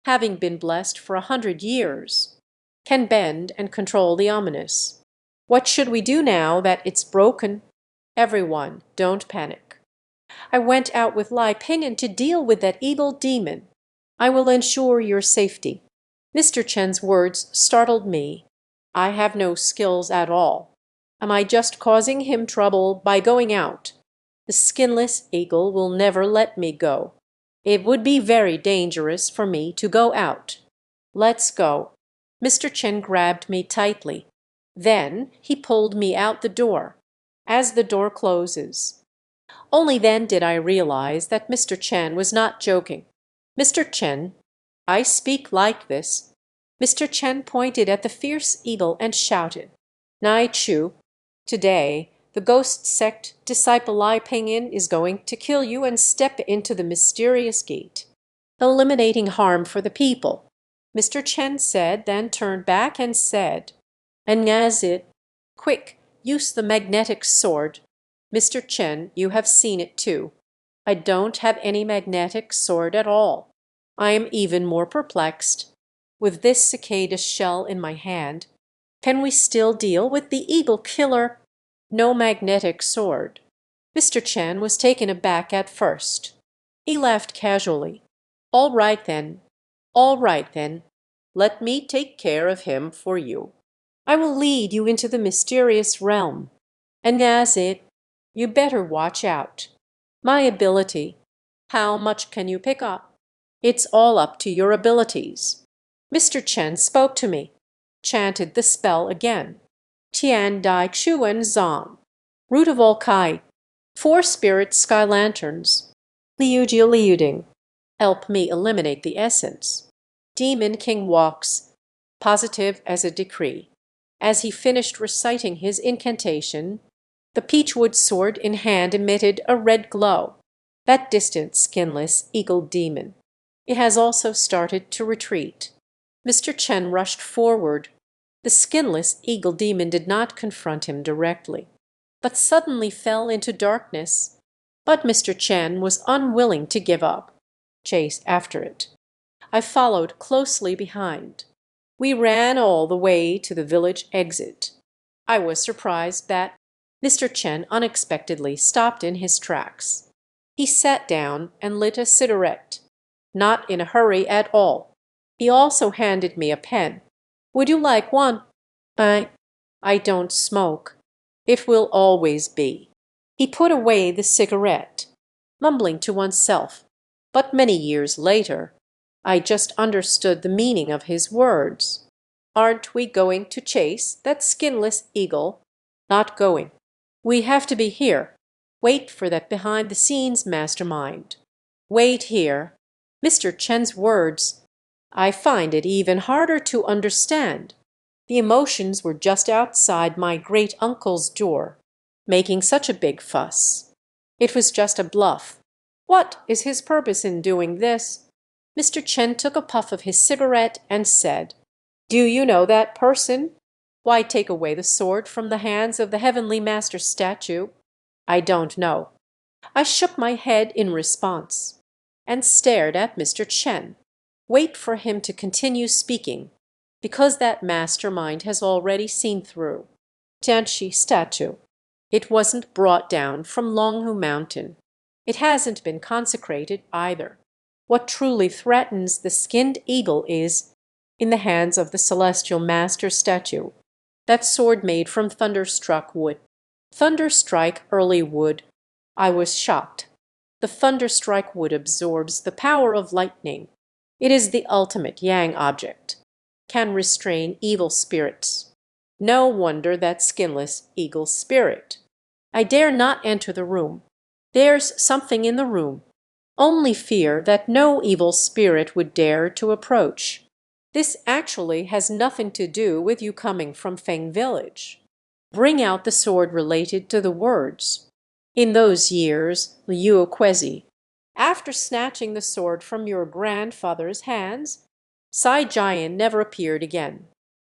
having been blessed for 100 years, can bend and control the ominous. What should we do now that it's broken? Everyone, don't panic. I went out with Lai Ping'an to deal with that evil demon. I will ensure your safety." Mr. Chen's words startled me. I have no skills at all. Am I just causing him trouble by going out? The skinless eagle will never let me go. It would be very dangerous for me to go out. Let's go. Mr. Chen grabbed me tightly. Then he pulled me out the door. As the door closes, only then did I realize that Mr. Chen was not joking. "Mr. Chen, I speak like this." Mr. Chen pointed at the fierce eagle and shouted, "Nai Chu, today the ghost sect disciple Lai Ping'an is going to kill you and step into the mysterious gate, eliminating harm for the people." Mr. Chen said, then turned back and said, "And as it, quick, use the magnetic sword." Mr. Chen, you have seen it too. I don't have any magnetic sword at all. I am even more perplexed. With this cicada shell in my hand, can we still deal with the eagle killer? No magnetic sword. Mr. Chen was taken aback at first. He laughed casually. All right then. All right then. Let me take care of him for you. I will lead you into the mysterious realm. And as it, you better watch out. My ability. How much can you pick up? It's all up to your abilities. Mr. Chen spoke to me, chanted the spell again. Tian Dai Chuan Zong. Root of all Kai. 4 spirit sky lanterns. Liu Jia Liu Ding. Help me eliminate the essence. Demon King walks, positive as a decree. As he finished reciting his incantation, the peachwood sword in hand emitted a red glow. That distant, skinless eagle demon. It has also started to retreat. Mr. Chen rushed forward. The skinless eagle demon did not confront him directly, but suddenly fell into darkness. But Mr. Chen was unwilling to give up. Chase after it. I followed closely behind. We ran all the way to the village exit. I was surprised that Mr. Chen unexpectedly stopped in his tracks. He sat down and lit a cigarette, not in a hurry at all. He also handed me a pen. Would you like one? I don't smoke. It will always be. He put away the cigarette, mumbling to oneself. But many years later, I just understood the meaning of his words. Aren't we going to chase that skinless eagle? Not going. We have to be here. Wait for that behind-the-scenes mastermind. Wait here. Mr. Chen's words. I find it even harder to understand. The emotions were just outside my great-uncle's door, making such a big fuss. It was just a bluff. What is his purpose in doing this? Mr. Chen took a puff of his cigarette and said, Do you know that person? Why take away the sword from the hands of the Heavenly Master statue? I don't know. I shook my head in response and stared at Mr. Chen. Wait for him to continue speaking, because that mastermind has already seen through. Xiangxi statue. It wasn't brought down from Longhu Mountain. It hasn't been consecrated either. What truly threatens the skinned eagle is in the hands of the celestial master statue. That sword made from thunderstruck wood. Thunderstrike early wood. I was shocked. The thunderstrike wood absorbs the power of lightning. It is the ultimate yang object. Can restrain evil spirits. No wonder that skinless eagle spirit. I dare not enter the room. There's something in the room. Only fear that no evil spirit would dare to approach. This actually has nothing to do with you coming from Feng Village. Bring out the sword related to the words. In those years, Liu Quezi, after snatching the sword from your grandfather's hands, Sai Jian never appeared again.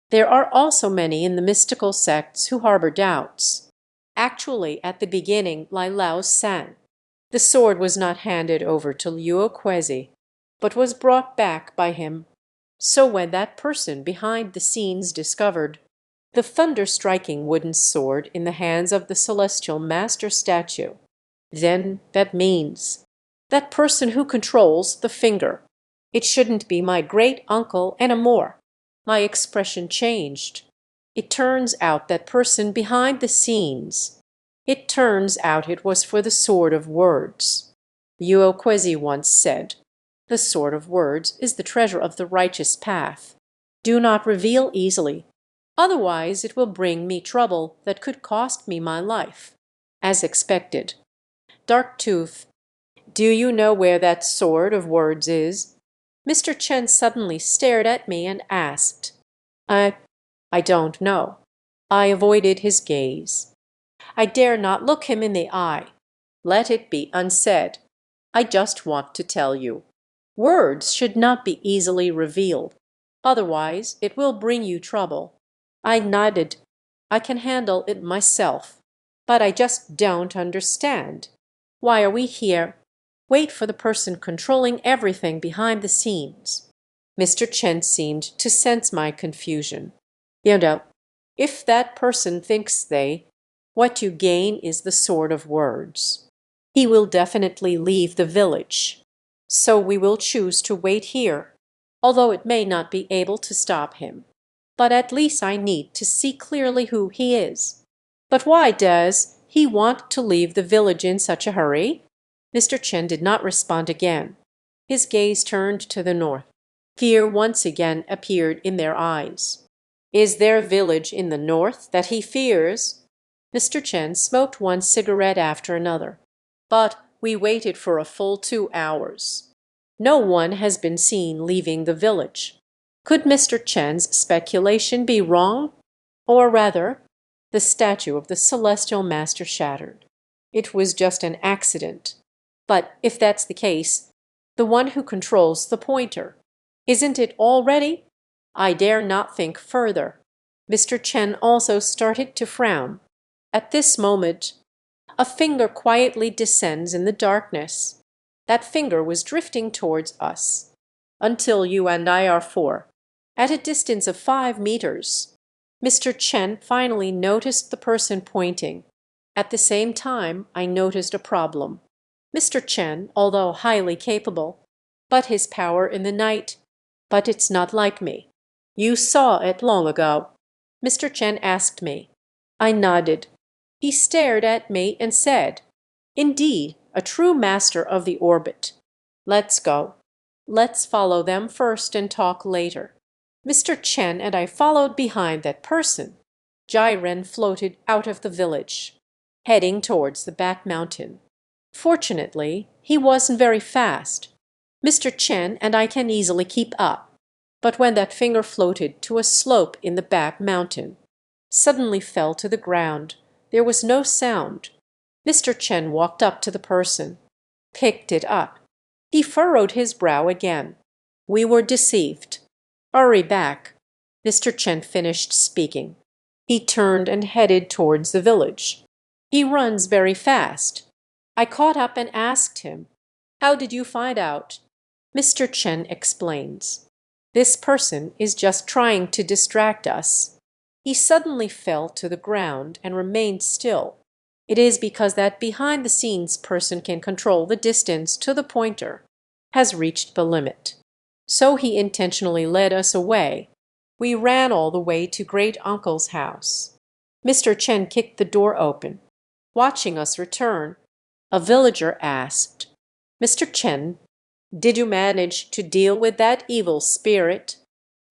There are also many in the mystical sects who harbor doubts. Actually, at the beginning, Lai Lao San. The sword was not handed over to Liu Quezi, but was brought back by him. So when that person behind the scenes discovered the thunder-striking wooden sword in the hands of the celestial master statue, then that means that person who controls the finger. It shouldn't be my great-uncle anymore. My expression changed. It turns out that person behind the scenes. It turns out it was for the sword of words. Liu Quezi once said, The sword of words is the treasure of the righteous path. Do not reveal easily. Otherwise it will bring me trouble that could cost me my life. As expected. Dark Tooth, do you know where that sword of words is? Mr. Chen suddenly stared at me and asked. I don't know. I avoided his gaze. I dare not look him in the eye. Let it be unsaid. I just want to tell you. Words should not be easily revealed. Otherwise, it will bring you trouble. I nodded. I can handle it myself. But I just don't understand. Why are we here? Wait for the person controlling everything behind the scenes. Mr. Chen seemed to sense my confusion. You know, if that person thinks what you gain is the sword of words. He will definitely leave the village. So we will choose to wait here, although it may not be able to stop him. But at least I need to see clearly who he is. But why does he want to leave the village in such a hurry? Mr. Chen did not respond again. His gaze turned to the north. Fear once again appeared in their eyes. Is there village in the north that he fears? Mr. Chen smoked one cigarette after another. But we waited for a full 2 hours. No one has been seen leaving the village. Could Mr. Chen's speculation be wrong? Or rather, the statue of the celestial master shattered. It was just an accident. But if that's the case, the one who controls the pointer, isn't it already? I dare not think further. Mr. Chen also started to frown. At this moment, a finger quietly descends in the darkness. That finger was drifting towards us. Until you and I are 4, at a distance of 5 meters. Mr. Chen finally noticed the person pointing. At the same time, I noticed a problem. Mr. Chen, although highly capable, but his power in the night. But it's not like me. You saw it long ago. Mr. Chen asked me. I nodded. He stared at me and said, "Indeed, a true master of the orbit. Let's go. Let's follow them first and talk later." Mr. Chen and I followed behind that person. Jiren floated out of the village, heading towards the Bat Mountain. Fortunately, he wasn't very fast. Mr. Chen and I can easily keep up. But when that finger floated to a slope in the Bat Mountain, suddenly fell to the ground, there was no sound. Mr. Chen walked up to the person, picked it up. He furrowed his brow again. We were deceived. Hurry back. Mr. Chen finished speaking. He turned and headed towards the village. He runs very fast. I caught up and asked him, "How did you find out?" Mr. Chen explains. This person is just trying to distract us. He suddenly fell to the ground and remained still. It is because that behind-the-scenes person can control the distance to the pointer, has reached the limit. So he intentionally led us away. We ran all the way to great-uncle's house. Mr. Chen kicked the door open. Watching us return, a villager asked, "Mr. Chen, did you manage to deal with that evil spirit?"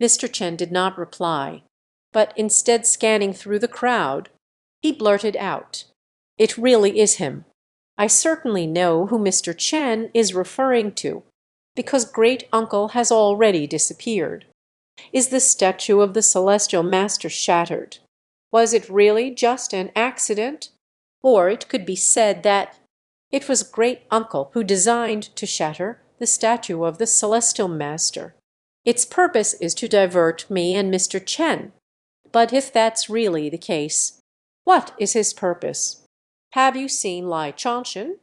Mr. Chen did not reply, but instead scanning through the crowd, he blurted out, "It really is him. I certainly know who Mr. Chen is referring to, because great-uncle has already disappeared. Is the statue of the celestial master shattered? Was it really just an accident? Or it could be said that it was great-uncle who designed to shatter the statue of the celestial master. Its purpose is to divert me and Mr. Chen. But if that's really the case, what is his purpose? Have you seen Lai Changshan?"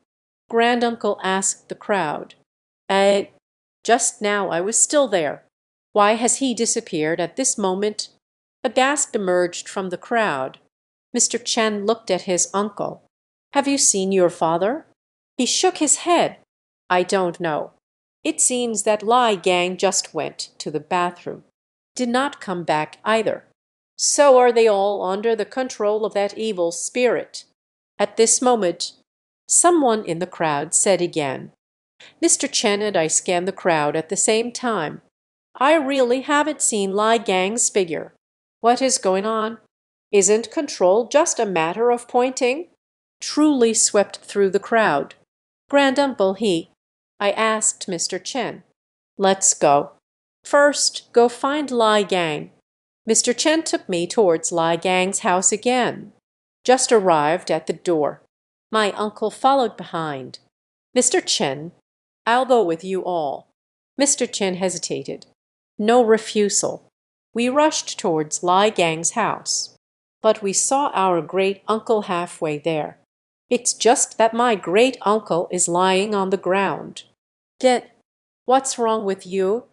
Granduncle asked the crowd. Just now I was still there. Why has he disappeared at this moment?" A gasp emerged from the crowd. Mr. Chen looked at his uncle. "Have you seen your father?" He shook his head. "I don't know. It seems that Lai Gang just went to the bathroom. Did not come back either. So are they all under the control of that evil spirit." At this moment, someone in the crowd said again. Mr. Chen and I scanned the crowd at the same time. I really haven't seen Lai Gang's figure. What is going on? Isn't control just a matter of pointing? Truly swept through the crowd. Granduncle, I asked Mr. Chen. "Let's go. First, go find Lai Gang." Mr. Chen took me towards Lai Gang's house again. Just arrived at the door. My uncle followed behind. "Mr. Chen, I'll go with you all." Mr. Chen hesitated. No refusal. We rushed towards Lai Gang's house. But we saw our great-uncle halfway there. It's just that my great-uncle is lying on the ground. What's wrong with you?"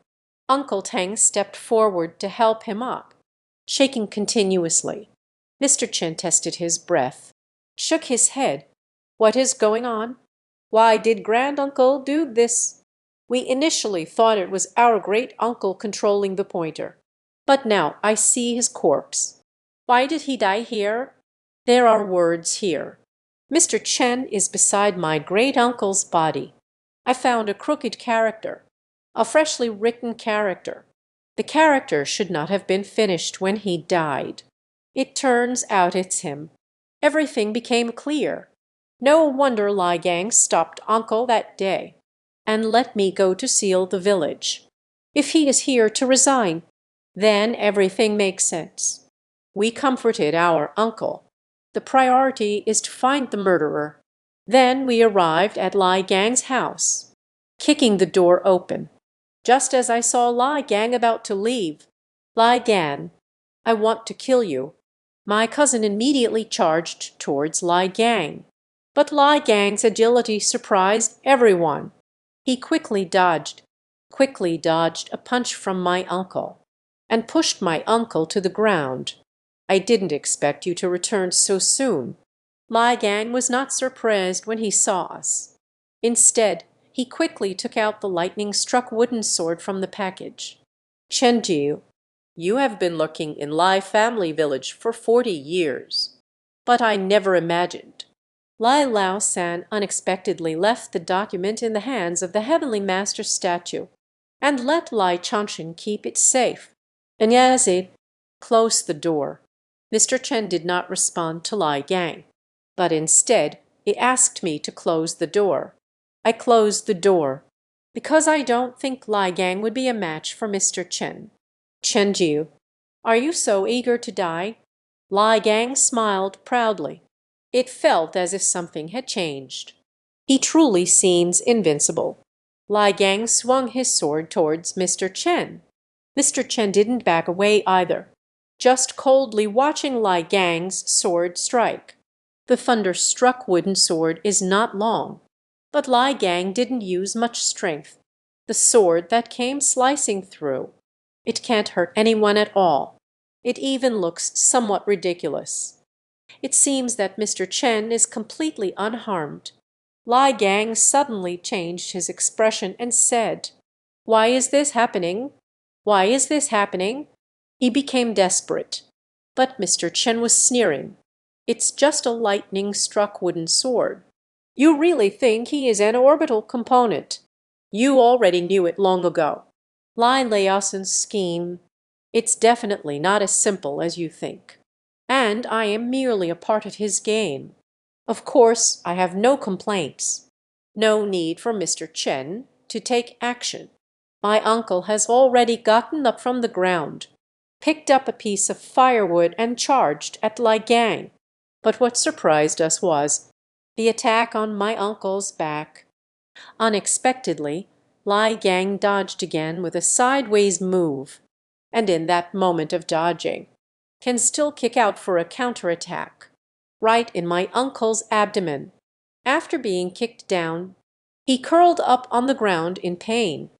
Uncle Tang stepped forward to help him up, shaking continuously. Mr. Chen tested his breath, shook his head. What is going on? Why did granduncle do this? We initially thought it was our great uncle controlling the pointer, but now I see his corpse. Why did he die here? There are words here. Mr. Chen is beside my great uncle's body. I found a crooked character, a freshly written character. The character should not have been finished when he died. It turns out it's him. Everything became clear. No wonder Li Gang stopped uncle that day and let me go to seal the village. If he is here to resign, then everything makes sense. We comforted our uncle. The priority is to find the murderer. Then we arrived at Li Gang's house, kicking the door open. Just as I saw Li Gang about to leave, Li Gang, I want to kill you. My cousin immediately charged towards Li Gang. But Li Gang's agility surprised everyone. He quickly dodged a punch from my uncle, and pushed my uncle to the ground. I didn't expect you to return so soon. Li Gang was not surprised when he saw us. Instead, he quickly took out the lightning-struck wooden sword from the package. Chen, you have been lurking in Lai family village for 40 years. But I never imagined. Lai Lao San unexpectedly left the document in the hands of the Heavenly Master statue and let Lai Chanshin keep it safe. And as it closed the door, Mr. Chen did not respond to Li Gang, but instead he asked me to close the door. I closed the door because I don't think Li Gang would be a match for Mr. Chen. Chen, are you so eager to die? Li Gang smiled proudly. It felt as if something had changed. He truly seems invincible. Li Gang swung his sword towards Mr. Chen. Mr. Chen didn't back away either, just coldly watching Li Gang's sword strike. The thunder-struck wooden sword is not long, but Li Gang didn't use much strength. The sword that came slicing through. It can't hurt anyone at all. It even looks somewhat ridiculous. It seems that Mr. Chen is completely unharmed. Li Gang suddenly changed his expression and said, "Why is this happening? Why is this happening?" He became desperate. But Mr. Chen was sneering. "It's just a lightning-struck wooden sword. You really think he is an orbital component? You already knew it long ago. Lai Laosan's scheme, it's definitely not as simple as you think. And I am merely a part of his game. Of course, I have no complaints. No need for Mr. Chen to take action. My uncle has already gotten up from the ground, picked up a piece of firewood and charged at Li Gang. But what surprised us was the attack on my uncle's back. Unexpectedly, Li Gang dodged again with a sideways move, and in that moment of dodging, can still kick out for a counterattack, right in my uncle's abdomen. After being kicked down, he curled up on the ground in pain.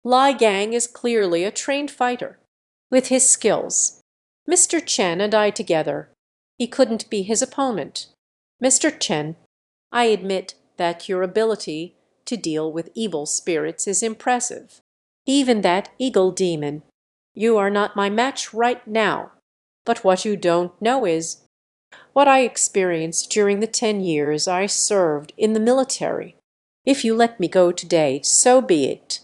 Li Gang is clearly a trained fighter. With his skills, Mr. Chen and I together, he couldn't be his opponent. Mr. Chen, I admit that your ability to deal with evil spirits is impressive. Even that eagle demon. You are not my match right now. But what you don't know is what I experienced during the 10 years I served in the military. If you let me go today, so be it.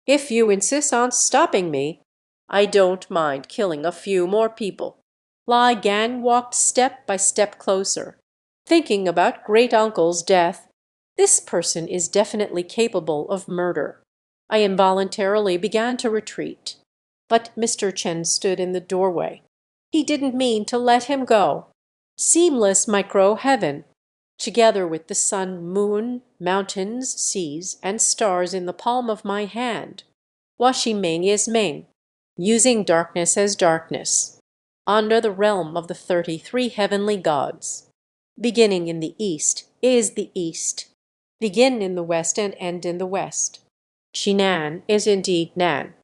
If you insist on stopping me, I don't mind killing a few more people." Li Gang walked step by step closer, thinking about great-uncle's death. This person is definitely capable of murder. I involuntarily began to retreat, but Mr. Chen stood in the doorway. He didn't mean to let him go. Seamless micro-heaven, together with the sun, moon, mountains, seas, and stars in the palm of my hand. Washi Ming is Ming, using darkness as darkness, under the realm of the 33 heavenly gods. Beginning in the east is the east. Begin in the west and end in the west. Shinan is indeed Nan.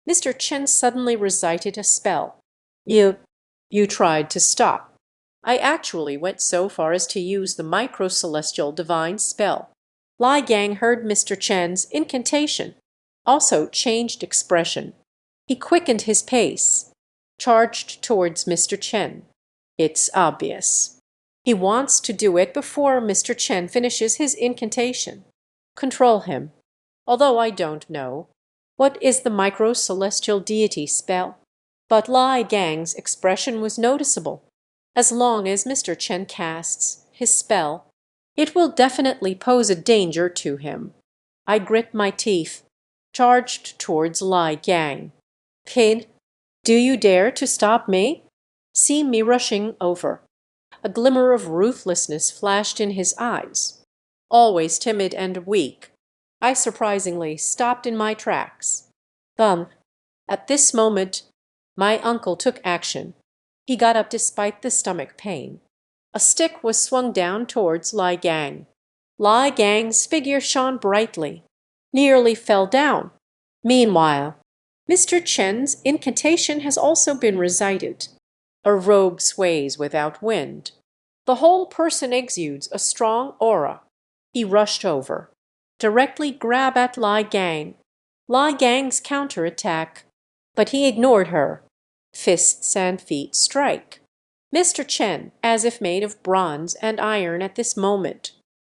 Mr. Chen suddenly recited a spell. You, you tried to stop. I actually went so far as to use the micro-celestial divine spell. Lai Gang heard Mr. Chen's incantation, also changed expression. He quickened his pace, charged towards Mr. Chen. It's obvious. He wants to do it before Mr. Chen finishes his incantation. Control him. Although I don't know. What is the micro-celestial deity spell? But Lai Gang's expression was noticeable. As long as Mr. Chen casts his spell, it will definitely pose a danger to him. I grit my teeth, charged towards Lai Gang. Kid, do you dare to stop me? See me rushing over. A glimmer of ruthlessness flashed in his eyes. Always timid and weak, I surprisingly stopped in my tracks. Then, at this moment, my uncle took action. He got up despite the stomach pain. A stick was swung down towards Lai Gang. Lai Gang's figure shone brightly, nearly fell down. Meanwhile, Mr. Chen's incantation has also been recited. A robe sways without wind. The whole person exudes a strong aura. He rushed over. Directly grab at Lai Gang. Lai Gang's counterattack. But he ignored her. Fists and feet strike. Mr. Chen, as if made of bronze and iron at this moment.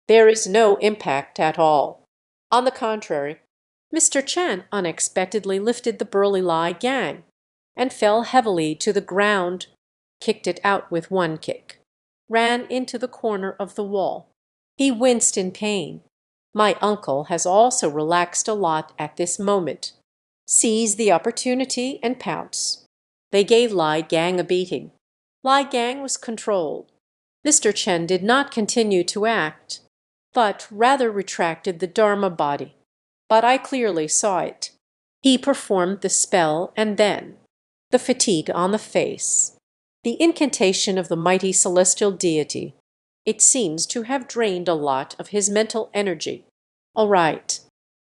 There is no impact at all. On the contrary, Mr. Chen unexpectedly lifted the burly Lai Gang and fell heavily to the ground, kicked it out with one kick, ran into the corner of the wall. He winced in pain. My uncle has also relaxed a lot at this moment. Seize the opportunity and pounce. They gave Lai Gang a beating. Lai Gang was controlled. Mr. Chen did not continue to act, but rather retracted the Dharma body. But I clearly saw it. He performed the spell and then, the fatigue on the face, the incantation of the mighty celestial deity, it seems to have drained a lot of his mental energy. All right,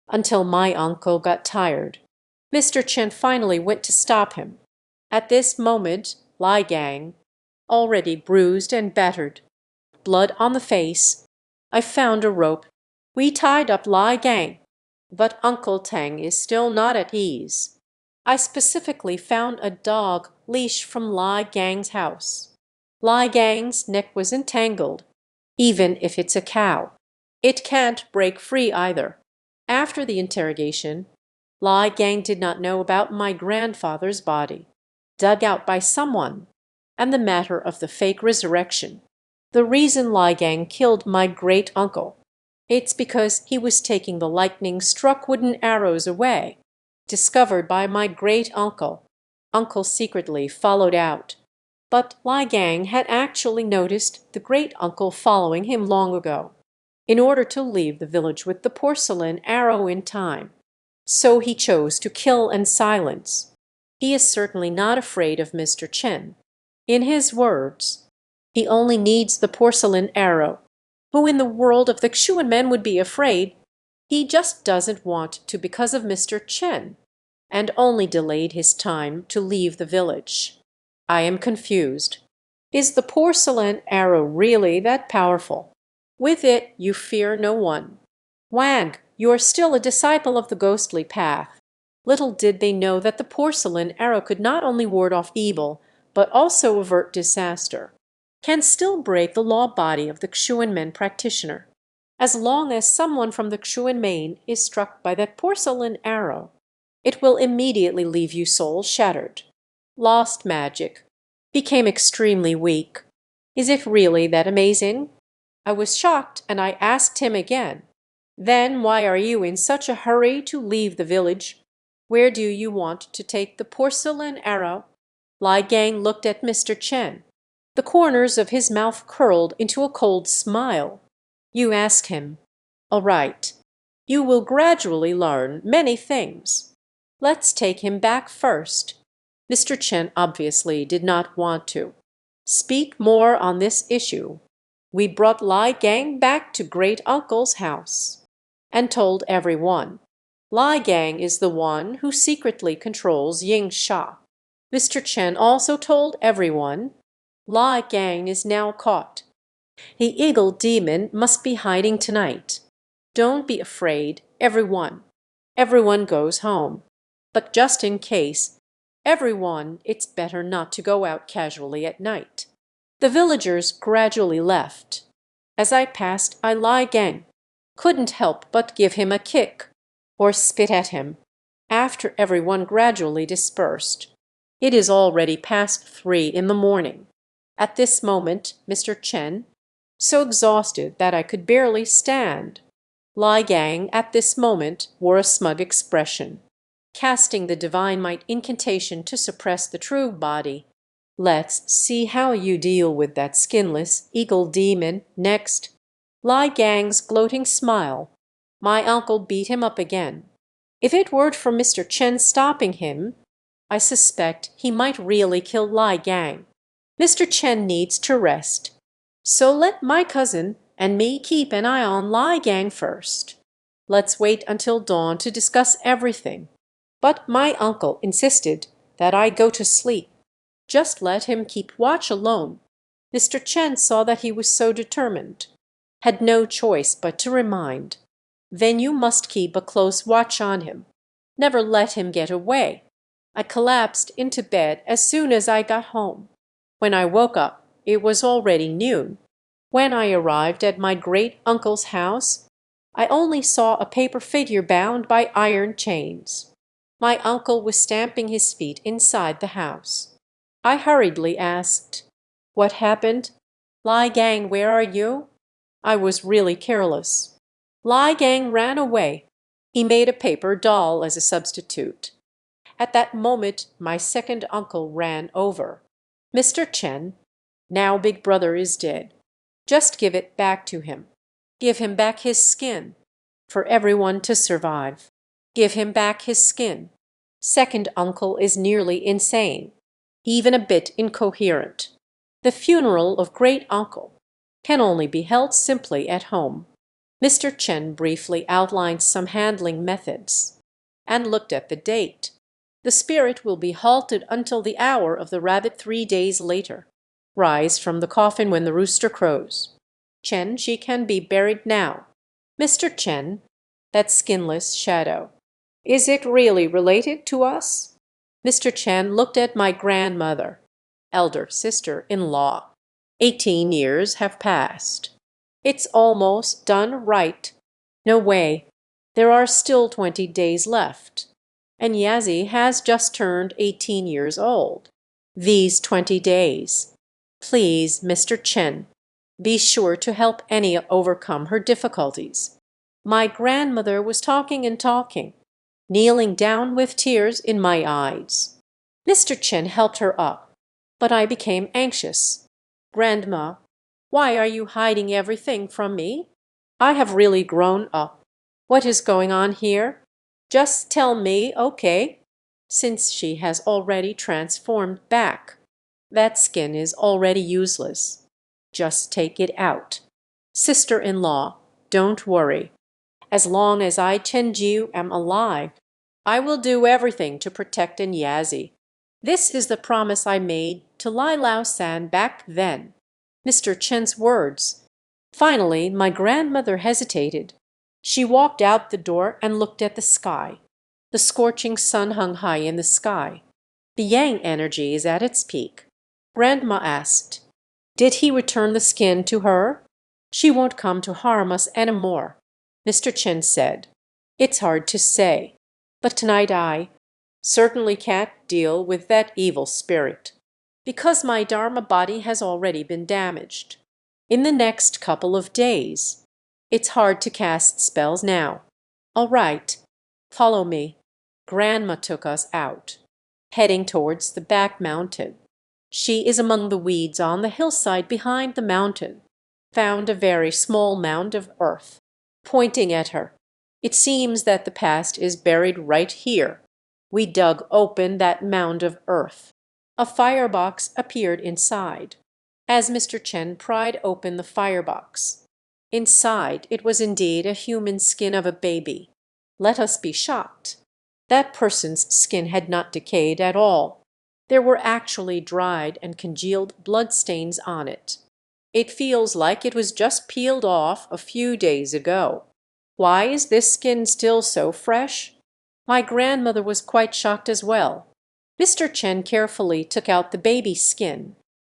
until my uncle got tired. Mr. Chen finally went to stop him. At this moment, Lai Gang, already bruised and battered, blood on the face, I found a rope. We tied up Lai Gang, but Uncle Tang is still not at ease. I specifically found a dog leash from Lai Gang's house. Lai Gang's neck was entangled, even if it's a cow. It can't break free either. After the interrogation, Lai Gang did not know about my grandfather's body, dug out by someone, and the matter of the fake resurrection. The reason Lai Gang killed my great-uncle, it's because he was taking the lightning-struck wooden arrows away, discovered by my great-uncle. Uncle secretly followed out, but Lai Gang had actually noticed the great-uncle following him long ago, in order to leave the village with the porcelain arrow in time. So he chose to kill and silence. He is certainly not afraid of Mr. Chen. In his words, he only needs the porcelain arrow. Who in the world of the Xuan men would be afraid? He just doesn't want to because of Mr. Chen, and only delayed his time to leave the village. I am confused. Is the porcelain arrow really that powerful? With it you fear no one. Wang, you are still a disciple of the ghostly path. Little did they know that the porcelain arrow could not only ward off evil, but also avert disaster. Can still break the law body of the Xuan men practitioner. As long as someone from the Xuan main is struck by that porcelain arrow, it will immediately leave you soul shattered. Lost magic. Became extremely weak. Is it really that amazing? I was shocked and I asked him again. Then why are you in such a hurry to leave the village? Where do you want to take the porcelain arrow? Lai Gang looked at Mr. Chen. The corners of his mouth curled into a cold smile. You ask him. All right. You will gradually learn many things. Let's take him back first. Mr. Chen obviously did not want to speak more on this issue. We brought Lai Gang back to great-uncle's house and told everyone. Gang is the one who secretly controls Xiangxi. Mr. Chen also told everyone, Gang is now caught. The eagle demon must be hiding tonight. Don't be afraid, everyone. Everyone goes home. But just in case, everyone, it's better not to go out casually at night. The villagers gradually left. As I passed, I Gang. Couldn't help but give him a kick, or spit at him, after everyone gradually dispersed. It is already past 3 in the morning. At this moment, Mr. Chen, so exhausted that I could barely stand. Gang at this moment wore a smug expression, casting the divine might incantation to suppress the true body. Let's see how you deal with that skinless eagle demon next. Gang's gloating smile. My uncle beat him up again. If it weren't for Mr. Chen stopping him, I suspect he might really kill Gang. Mr. Chen needs to rest. So let my cousin and me keep an eye on Gang first. Let's wait until dawn to discuss everything. But my uncle insisted that I go to sleep. Just let him keep watch alone. Mr. Chen saw that he was so determined, had no choice but to remind. Then you must keep a close watch on him. Never let him get away. I collapsed into bed as soon as I got home. When I woke up, it was already noon. When I arrived at my great-uncle's house, I only saw a paper figure bound by iron chains. My uncle was stamping his feet inside the house. I hurriedly asked, "What happened? Gang, where are you?" I was really careless. Gang ran away. He made a paper doll as a substitute. At that moment my second uncle ran over. "Mr. Chen, now Big Brother is dead. Just give it back to him. Give him back his skin. For everyone to survive. Give him back his skin. Second uncle is nearly insane, even a bit incoherent. The funeral of great uncle can only be held simply at home." Mr. Chen briefly outlined some handling methods and looked at the date. "The spirit will be halted until the hour of the rabbit 3 days later. Rise from the coffin when the rooster crows. Chen, she can be buried now. Mr. Chen, that skinless shadow. Is it really related to us?" Mr. Chen looked at my grandmother, elder sister-in-law. 18 years have passed. It's almost done right. No way. There are still 20 days left. And Xiangxi has just turned 18 years old. These 20 days. Please, Mr. Chen, be sure to help Annie overcome her difficulties. My grandmother was talking and talking, kneeling down with tears in my eyes. Mr. Chen helped her up, but I became anxious. "Grandma, why are you hiding everything from me? I have really grown up. What is going on here? Just tell me, okay?" Since she has already transformed back. That skin is already useless. Just take it out. Sister-in-law, don't worry. As long as I Chenjiu am alive, I will do everything to protect Xiangxi. This is the promise I made to Lai Lao San back then. Mr. Chen's words. Finally, my grandmother hesitated. She walked out the door and looked at the sky. The scorching sun hung high in the sky. The yang energy is at its peak. Grandma asked, "Did he return the skin to her? She won't come to harm us anymore." Mr. Chen said, "It's hard to say, but tonight I certainly can't deal with that evil spirit, because my Dharma body has already been damaged. In the next couple of days, it's hard to cast spells now. All right, follow me." Grandma took us out, heading towards the back mountain. She is among the weeds on the hillside behind the mountain. Found a very small mound of earth. Pointing at her, "It seems that the past is buried right here." We dug open that mound of earth. A firebox appeared inside. As Mr. Chen pried open the firebox, inside it was indeed a human skin of a baby. Let us be shocked. That person's skin had not decayed at all. There were actually dried and congealed bloodstains on it. It feels like it was just peeled off a few days ago. Why is this skin still so fresh? My grandmother was quite shocked as well. Mr. Chen carefully took out the baby skin.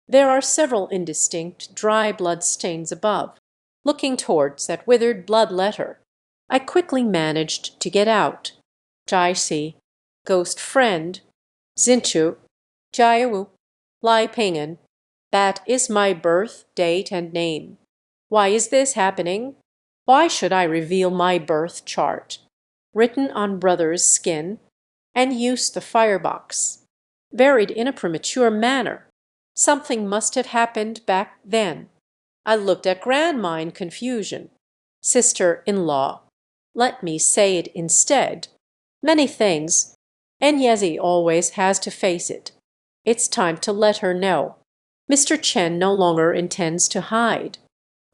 There are several indistinct, dry blood stains above, looking towards that withered blood letter. I quickly managed to get out. Xiangxi, ghost friend, Zinchu, Jiawu, Lai Ping'an. That is my birth, date, and name. Why is this happening? Why should I reveal my birth chart, written on brother's skin, and use the firebox, buried in a premature manner? Something must have happened back then. I looked at grandma in confusion. Sister-in-law. Let me say it instead. Many things, and Yezi always has to face it. It's time to let her know. Mr. Chen no longer intends to hide.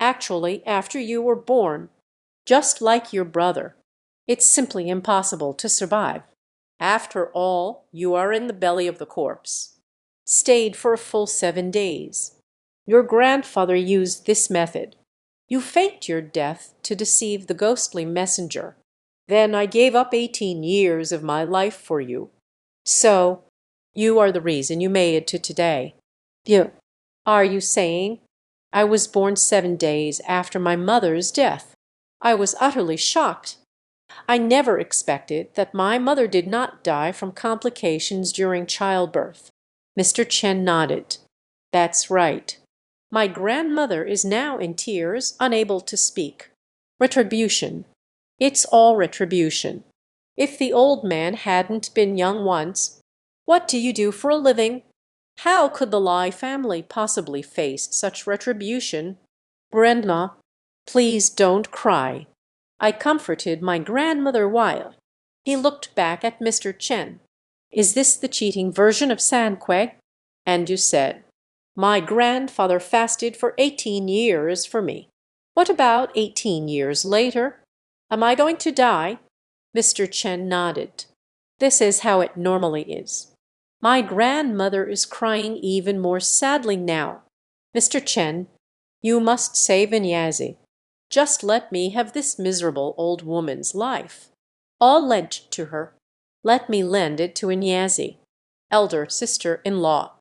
Actually, after you were born, just like your brother, it's simply impossible to survive. After all, you are in the belly of the corpse. Stayed for a full 7 days. Your grandfather used this method. You faked your death to deceive the ghostly messenger. Then I gave up 18 years of my life for you. So, you are the reason you made it to today. You, are you saying? I was born 7 days after my mother's death. I was utterly shocked. I never expected that my mother did not die from complications during childbirth. Mr. Chen nodded. That's right. My grandmother is now in tears, unable to speak. Retribution. It's all retribution. If the old man hadn't been young once, what do you do for a living? How could the Lai family possibly face such retribution? Grandma, please don't cry. I comforted my grandmother while he looked back at Mr. Chen. Is this the cheating version of Sanquei? And you said, my grandfather fasted for 18 years for me. What about 18 years later? Am I going to die? Mr. Chen nodded. This is how it normally is. My grandmother is crying even more sadly now. Mr. Chen, you must save Xiangxi. Just let me have this miserable old woman's life. All lent to her. Let me lend it to Xiangxi. Elder sister-in-law.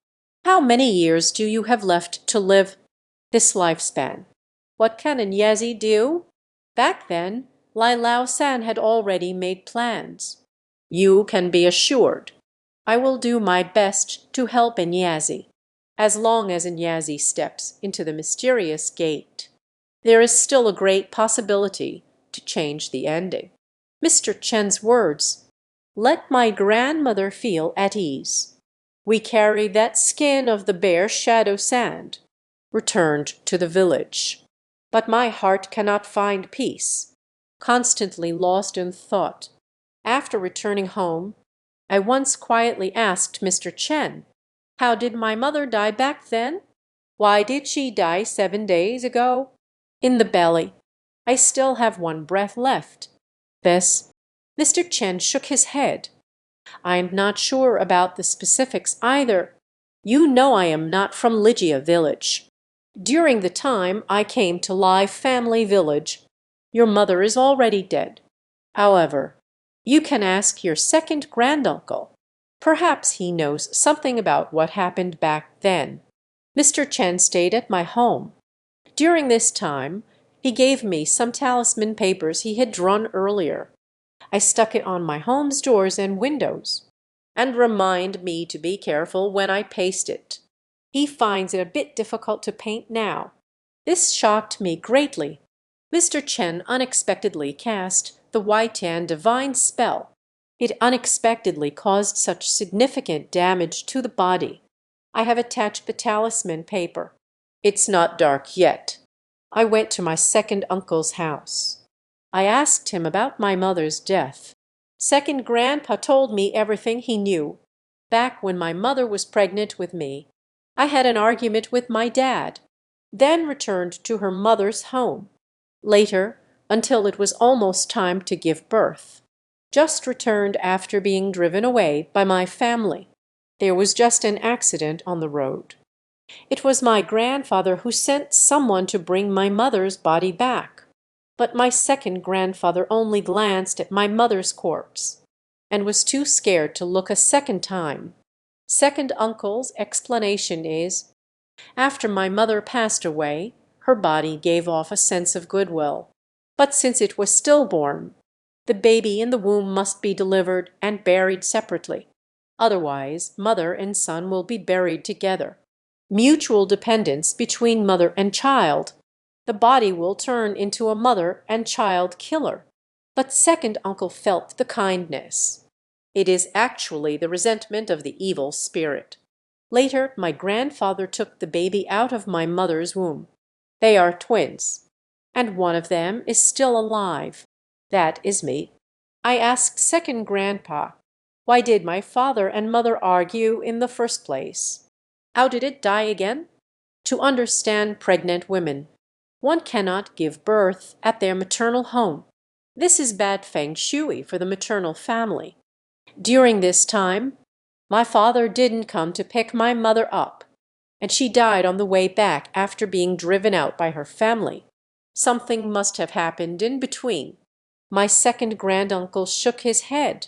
How many years do you have left to live? This lifespan. What can Xiangxi do? Back then, Lai Lao San had already made plans. You can be assured. I will do my best to help Xiangxi, as long as Xiangxi steps into the mysterious gate. There is still a great possibility to change the ending. Mr. Chen's words, let my grandmother feel at ease. We carry that skin of the bare shadow sand, returned to the village. But my heart cannot find peace, constantly lost in thought. After returning home, I once quietly asked Mr. Chen, how did my mother die back then? Why did she die 7 days ago? In the belly. I still have 1 breath left. This. Mr. Chen shook his head. I am not sure about the specifics either. You know I am not from Ligia village. During the time I came to Lai family village, your mother is already dead. However, you can ask your second granduncle. Perhaps he knows something about what happened back then. Mr. Chen stayed at my home. During this time, he gave me some talisman papers he had drawn earlier. I stuck it on my home's doors and windows, and remind me to be careful when I paste it. He finds it a bit difficult to paint now. This shocked me greatly. Mr. Chen unexpectedly cast the Waitan divine spell. It unexpectedly caused such significant damage to the body. I have attached the talisman paper. It's not dark yet. I went to my second uncle's house. I asked him about my mother's death. Second grandpa told me everything he knew. Back when my mother was pregnant with me, I had an argument with my dad, then returned to her mother's home. Later, until it was almost time to give birth. just returned after being driven away by my family. There was just an accident on the road. It was my grandfather who sent someone to bring my mother's body back. But my second grandfather only glanced at my mother's corpse, and was too scared to look a second time. Second uncle's explanation is, after my mother passed away, her body gave off a sense of goodwill. But since it was stillborn, the baby in the womb must be delivered and buried separately. Otherwise, mother and son will be buried together. Mutual dependence between mother and child. The body will turn into a mother and child killer. But second uncle felt the kindness. It is actually the resentment of the evil spirit. Later, my grandfather took the baby out of my mother's womb. They are twins, and one of them is still alive. That is me. I asked second grandpa, why did my father and mother argue in the first place? How did it die again? To understand pregnant women, one cannot give birth at their maternal home. This is bad feng shui for the maternal family. During this time, my father didn't come to pick my mother up, and she died on the way back after being driven out by her family. Something must have happened in between. My second granduncle shook his head.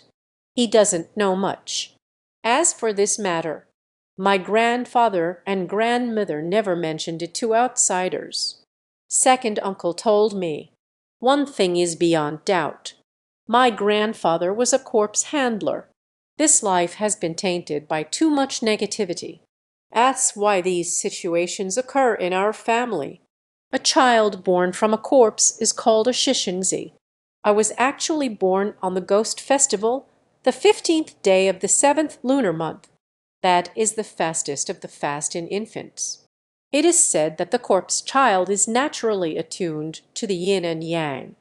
He doesn't know much. As for this matter, my grandfather and grandmother never mentioned it to outsiders. Second uncle told me, one thing is beyond doubt. My grandfather was a corpse handler. This life has been tainted by too much negativity. That's why these situations occur in our family. A child born from a corpse is called a Xiangxi. I was actually born on the ghost festival, the 15th day of the 7th lunar month. That is the fastest of the fast in infants. It is said that the corpse child is naturally attuned to the yin and yang.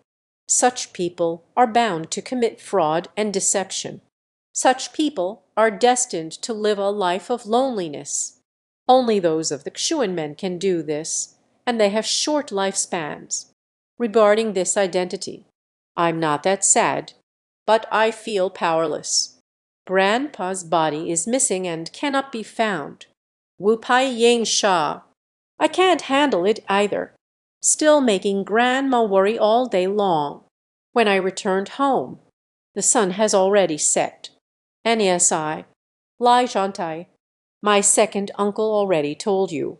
Such people are bound to commit fraud and deception. Such people are destined to live a life of loneliness. Only those of the Xun men can do this, and they have short lifespans. Regarding this identity, I'm not that sad, but I feel powerless. Grandpa's body is missing and cannot be found. Wu Pai Ying Sha. I can't handle it either. Still making grandma worry all day long. When I returned home, the sun has already set. NESI, Lai Zhantai, my second uncle already told you.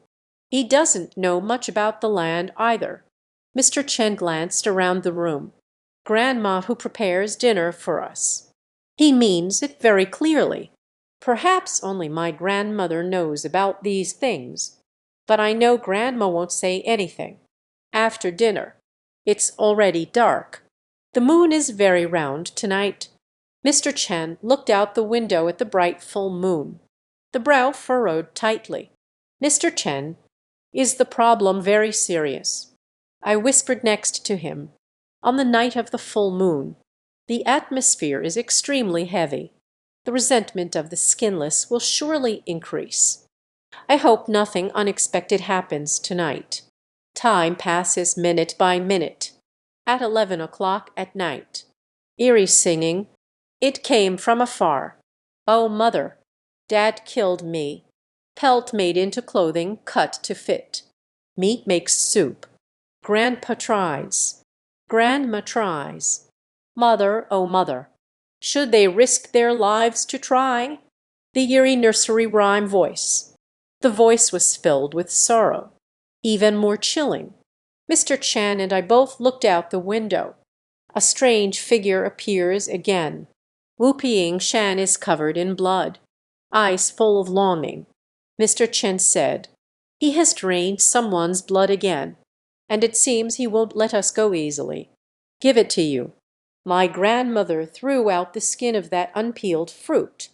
He doesn't know much about the land either. Mr. Chen glanced around the room. Grandma who prepares dinner for us. He means it very clearly. Perhaps only my grandmother knows about these things. But I know grandma won't say anything. After dinner. It's already dark. The moon is very round tonight. Mr. Chen looked out the window at the bright full moon. The brow furrowed tightly. Mr. Chen, is the problem very serious? I whispered next to him. On the night of the full moon, the atmosphere is extremely heavy. The resentment of the skinless will surely increase. I hope nothing unexpected happens tonight. Time passes minute by minute. At 11 o'clock at night. Eerie singing. It came from afar. Oh, mother, Dad killed me. Pelt made into clothing cut to fit. Meat makes soup. Grandpa tries. Grandma tries. Mother, oh mother, should they risk their lives to try? The eerie nursery rhyme voice. The voice was filled with sorrow. Even more chilling. Mr. Chan and I both looked out the window. A strange figure appears again. Wu Ping Shan is covered in blood. Eyes full of longing. Mr. Chen said, he has drained someone's blood again, and it seems he won't let us go easily. Give it to you. My grandmother threw out the skin of that unpeeled fruit.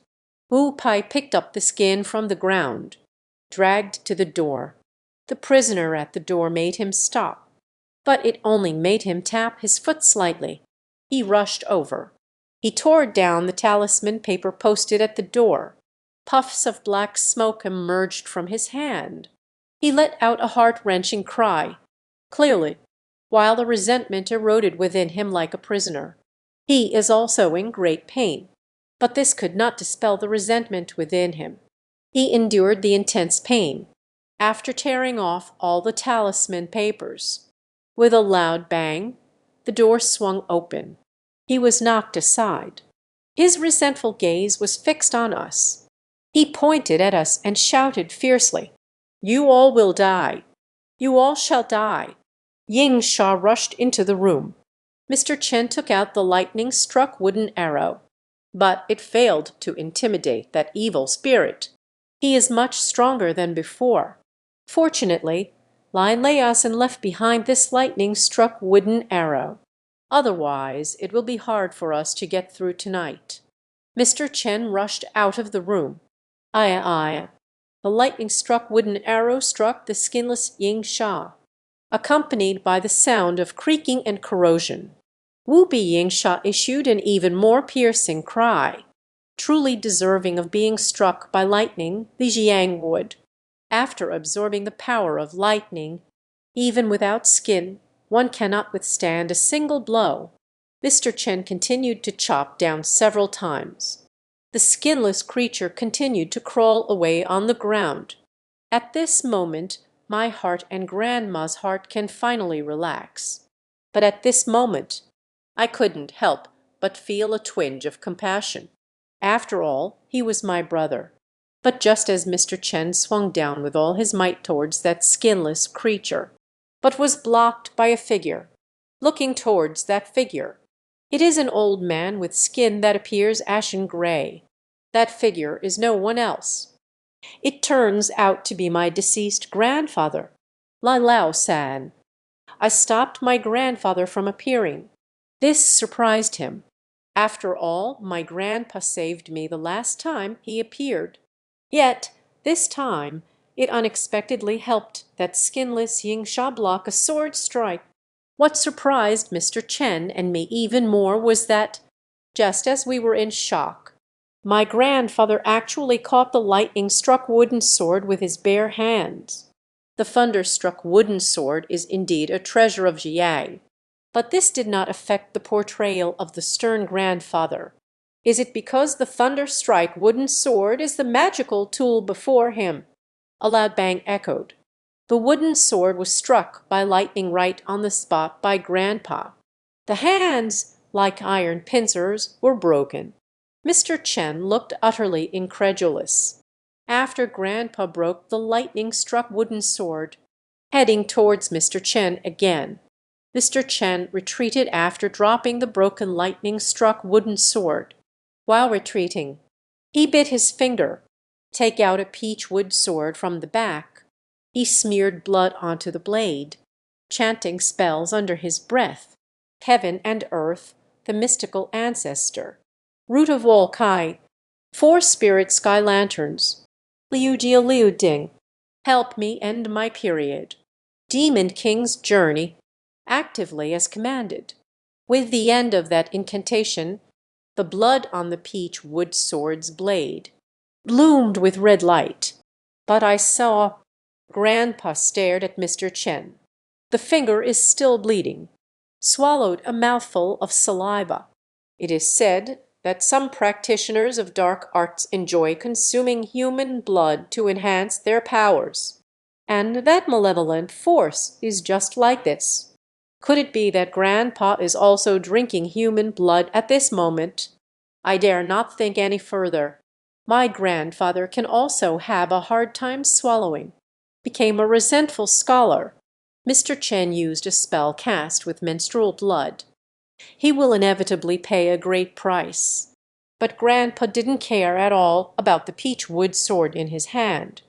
Wu Pai picked up the skin from the ground, dragged to the door. The prisoner at the door made him stop, but it only made him tap his foot slightly. He rushed over. He tore down the talisman paper posted at the door. Puffs of black smoke emerged from his hand. He let out a heart-wrenching cry, clearly, while the resentment eroded within him like a prisoner. He is also in great pain, but this could not dispel the resentment within him. He endured the intense pain, after tearing off all the talisman papers. With a loud bang, the door swung open. He was knocked aside. His resentful gaze was fixed on us. He pointed at us and shouted fiercely, "You all will die. You all shall die." Xiangxi rushed into the room. Mr. Chen took out the lightning-struck wooden arrow, but it failed to intimidate that evil spirit. He is much stronger than before. Fortunately, Lin Leiasin left behind this lightning-struck wooden arrow. Otherwise, it will be hard for us to get through tonight. Mr. Chen rushed out of the room. Aye. The lightning-struck wooden arrow struck the skinless Xiangxi, accompanied by the sound of creaking and corrosion. Whoopee Xiangxi issued an even more piercing cry. Truly deserving of being struck by lightning, the Xiang would. After absorbing the power of lightning, even without skin, one cannot withstand a single blow. Mr. Chen continued to chop down several times. The skinless creature continued to crawl away on the ground. At this moment, my heart and Grandma's heart can finally relax. But at this moment, I couldn't help but feel a twinge of compassion. After all, he was my brother. But just as Mr. Chen swung down with all his might towards that skinless creature, but was blocked by a figure. Looking towards that figure, it is an old man with skin that appears ashen gray. That figure is no one else. It turns out to be my deceased grandfather, Lai Lao San. I stopped my grandfather from appearing. This surprised him. After all, my grandpa saved me the last time he appeared. Yet, this time, it unexpectedly helped that skinless Xiangxi block a sword strike. What surprised Mr. Chen and me even more was that, just as we were in shock, my grandfather actually caught the lightning-struck wooden sword with his bare hands. The thunder-struck wooden sword is indeed a treasure of Xiang, but this did not affect the portrayal of the stern grandfather. Is it because the thunder-strike wooden sword is the magical tool before him? A loud bang echoed. The wooden sword was struck by lightning right on the spot by Grandpa. The hands, like iron pincers, were broken. Mr. Chen looked utterly incredulous. After Grandpa broke the lightning-struck wooden sword, heading towards Mr. Chen again, Mr. Chen retreated after dropping the broken lightning-struck wooden sword. While retreating, he bit his finger, take out a peach wood sword from the back. He smeared blood onto the blade, chanting spells under his breath. Heaven and earth, the mystical ancestor. Root of all Kai, 4 spirit sky lanterns. Liu Jia Liu Ding, help me end my period. Demon King's journey, actively as commanded. With the end of that incantation, the blood on the peach wood sword's blade bloomed with red light. But I saw. Grandpa stared at Mr. Chen. The finger is still bleeding. Swallowed a mouthful of saliva. It is said that some practitioners of dark arts enjoy consuming human blood to enhance their powers. And that malevolent force is just like this. Could it be that Grandpa is also drinking human blood at this moment? I dare not think any further. My grandfather can also have a hard time swallowing. Became a resentful scholar. Mr. Chen used a spell cast with menstrual blood. He will inevitably pay a great price. But Grandpa didn't care at all about the peach wood sword in his hand,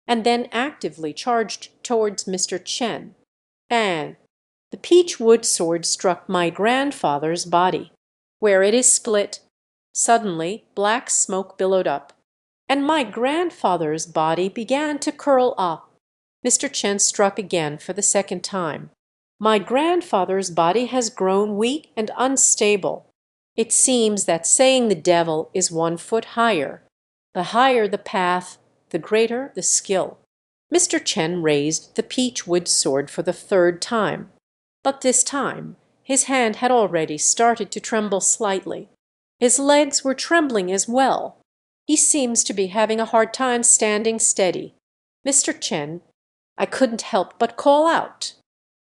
and then actively charged towards Mr. Chen. And the peach wood sword struck my grandfather's body. Where it is split, suddenly black smoke billowed up, and my grandfather's body began to curl up. Mr. Chen struck again for the second time. My grandfather's body has grown weak and unstable. It seems that saying the devil is 1 foot higher. The higher the path, the greater the skill. Mr. Chen raised the peach wood sword for the 3rd time. But this time His hand had already started to tremble slightly. His legs were trembling as well. He seems to be having a hard time standing steady. Mr. Chen, I couldn't help but call out.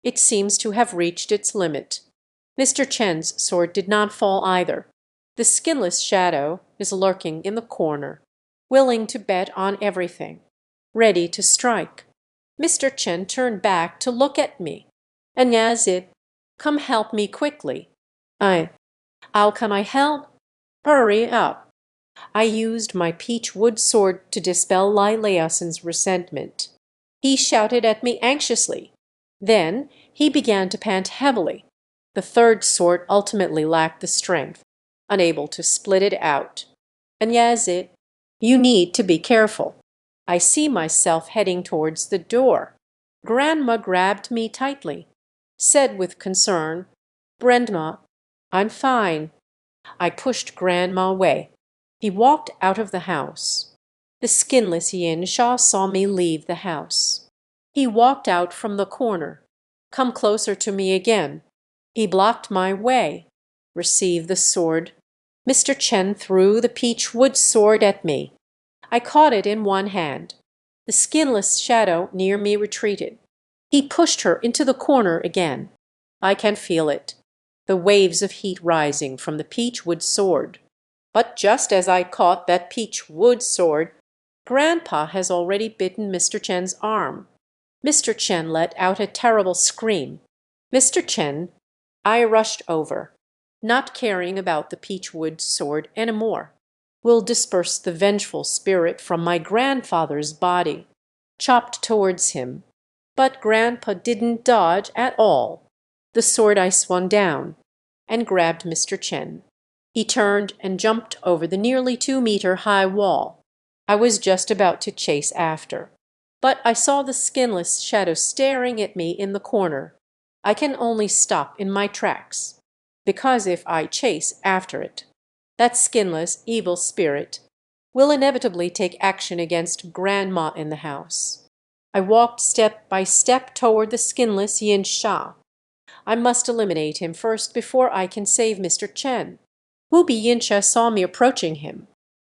It seems to have reached its limit. Mr. Chen's sword did not fall either. The skinless shadow is lurking in the corner, willing to bet on everything, ready to strike. Mr. Chen turned back to look at me. And Yazid, come help me quickly. How can I help? Hurry up. I used my peach wood sword to dispel Lai Liasen's resentment. He shouted at me anxiously. Then he began to pant heavily. The third sword ultimately lacked the strength, unable to split it out. And Yazid, you need to be careful. I see myself heading towards the door. Grandma grabbed me tightly, said with concern, Grandma, I'm fine. I pushed Grandma away. He walked out of the house. The skinless Xiangxi saw me leave the house. He walked out from the corner, come closer to me again. He blocked my way. Receive the sword. Mr. Chen threw the peach wood sword at me. I caught it in one hand. The skinless shadow near me retreated. He pushed her into the corner again. I can feel it, the waves of heat rising from the peach wood sword. But just as I caught that peach wood sword, Grandpa has already bitten Mr. Chen's arm. Mr. Chen let out a terrible scream. Mr. Chen, I rushed over, not caring about the peach wood sword anymore. Will disperse the vengeful spirit from my grandfather's body, chopped towards him. But Grandpa didn't dodge at all. The sword I swung down and grabbed Mr. Chen. He turned and jumped over the nearly 2-meter-high wall. I was just about to chase after, but I saw the skinless shadow staring at me in the corner. I can only stop in my tracks, because if I chase after it, that skinless, evil spirit will inevitably take action against Grandma in the house. I walked step by step toward the skinless Xiangxi. I must eliminate him first before I can save Mr. Chen. Wu Biyinsha saw me approaching him.